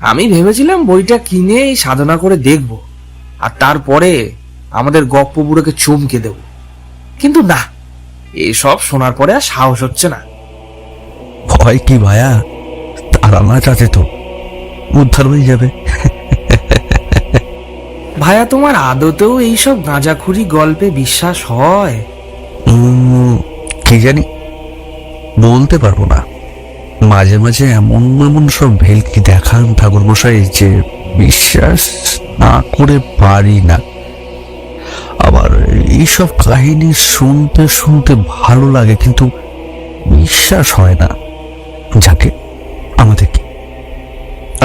আমি ভেবেছিলাম বইটা কিনে এই সাধনা করে দেখব আর তারপরে আমাদের গপ্প বুড়োকে চমকে দেব, কিন্তু না, এসব শোনার পরে আর সাহস হচ্ছে না। ভয় কি ভায়া, তারা না চাচে তো উদ্ধার হয়ে যাবে। ভায়া, তোমার আদতেও এইসব গাঁজাখুরি গল্পে বিশ্বাস হয়? কি জানি, বলতে পারবো না। মাঝে মাঝে এমন এমন সব ভেলকি দেখান ঠাকুরমশাই যে বিশ্বাস না করে পারি না। আবার এইসব কাহিনী শুনতে শুনতে ভালো লাগে, কিন্তু বিশ্বাস হয় না। যাকে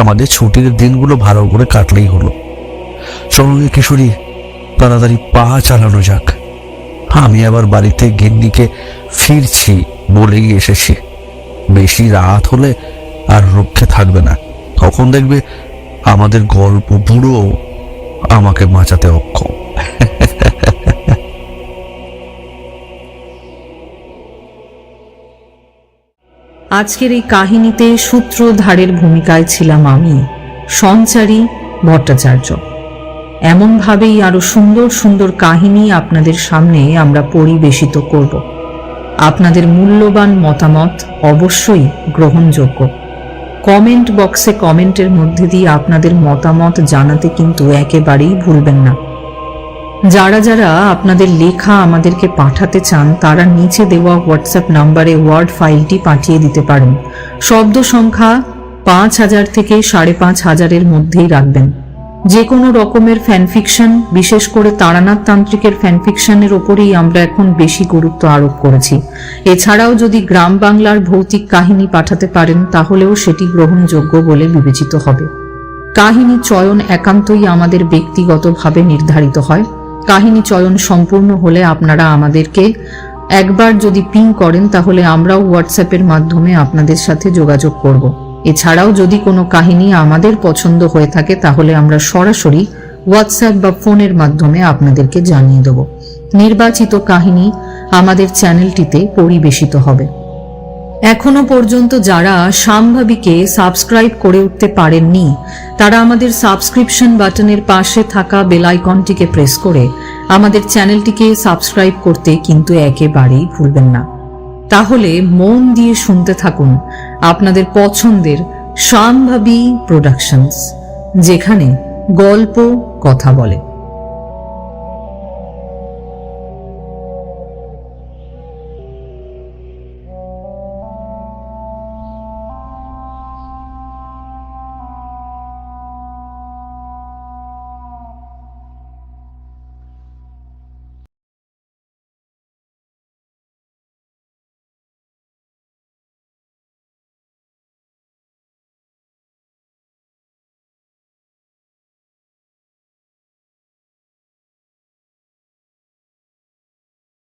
আমাদের ছুটির দিনগুলো ভালো করে কাটলেই হলো। চলুন কিশোরী, তাড়াতাড়ি পা চালানো যাক। আমি আবার বাড়িতে গিন্নিকে ফিরছি বলেই এসেছি। বেশি রাত হলে আর রক্ষে থাকবে না, তখন দেখবে আমাদের গল্প বুড়ো আমাকে বাঁচাতে অক্ষম। আজকের এই কাহিনীতে সূত্রধারের ভূমিকায় ছিলাম আমি, সঞ্চারী ভট্টাচার্য। এমনভাবেই আরো সুন্দর সুন্দর কাহিনী আপনাদের সামনে আমরা পরিবেশিত করব। আপনাদের মূল্যবান মতামত অবশ্যই গ্রহণযোগ্য। কমেন্ট বক্সে কমেন্টের মধ্যে দিয়ে আপনাদের মতামত জানাতে কিন্তু একেবারেই ভুলবেন না। যারা যারা আপনাদের লেখা আমাদেরকে পাঠাতে চান তারা নিচে দেওয়া হোয়াটসঅ্যাপ নাম্বারে ওয়ার্ড ফাইলটি পাঠিয়ে দিতে পারেন। শব্দ সংখ্যা 5000 থেকে 5500-এর মধ্যেই রাখবেন। যে কোনো রকমের ফ্যানফিকশন, বিশেষ করে তারানাথ তান্ত্রিকের ফ্যানফিকশনের ওপরেই আমরা এখন বেশি গুরুত্ব আরোপ করেছি। এছাড়াও যদি গ্রাম বাংলার ভৌতিক কাহিনী পাঠাতে পারেন তাহলেও সেটি গ্রহণযোগ্য বলে বিবেচিত হবে। কাহিনী চয়ন একান্তই আমাদের ব্যক্তিগতভাবে নির্ধারিত হয়। কাহিনী চয়ন সম্পূর্ণ হলে আপনারা আমাদেরকে একবার যদি পিং করেন তাহলে আমরাও হোয়াটসঅ্যাপের মাধ্যমে আপনাদের সাথে যোগাযোগ করব। এছাড়াও যদি কোনো কাহিনী আমাদের পছন্দ হয়ে থাকে তাহলে আমরা সরাসরি হোয়াটসঅ্যাপ বা ফোনের মাধ্যমে আপনাদেরকে জানিয়ে দেব। নির্বাচিত কাহিনী আমাদের চ্যানেলটিতে পরিবেশিত হবে। এখনো পর্যন্ত যারা সাম্ভাবিকে সাবস্ক্রাইব করে উঠতে পারেননি তারা আমাদের সাবস্ক্রিপশন বাটনের পাশে থাকা বেল আইকনটিকে প্রেস করে আমাদের চ্যানেলটিকে সাবস্ক্রাইব করতে কিন্তু একেবারেই ভুলবেন না। তাহলে মন দিয়ে শুনতে থাকুন আপনাদের পছন্দের সাম্ভাবী প্রোডাকশনস, যেখানে গল্প কথা বলে।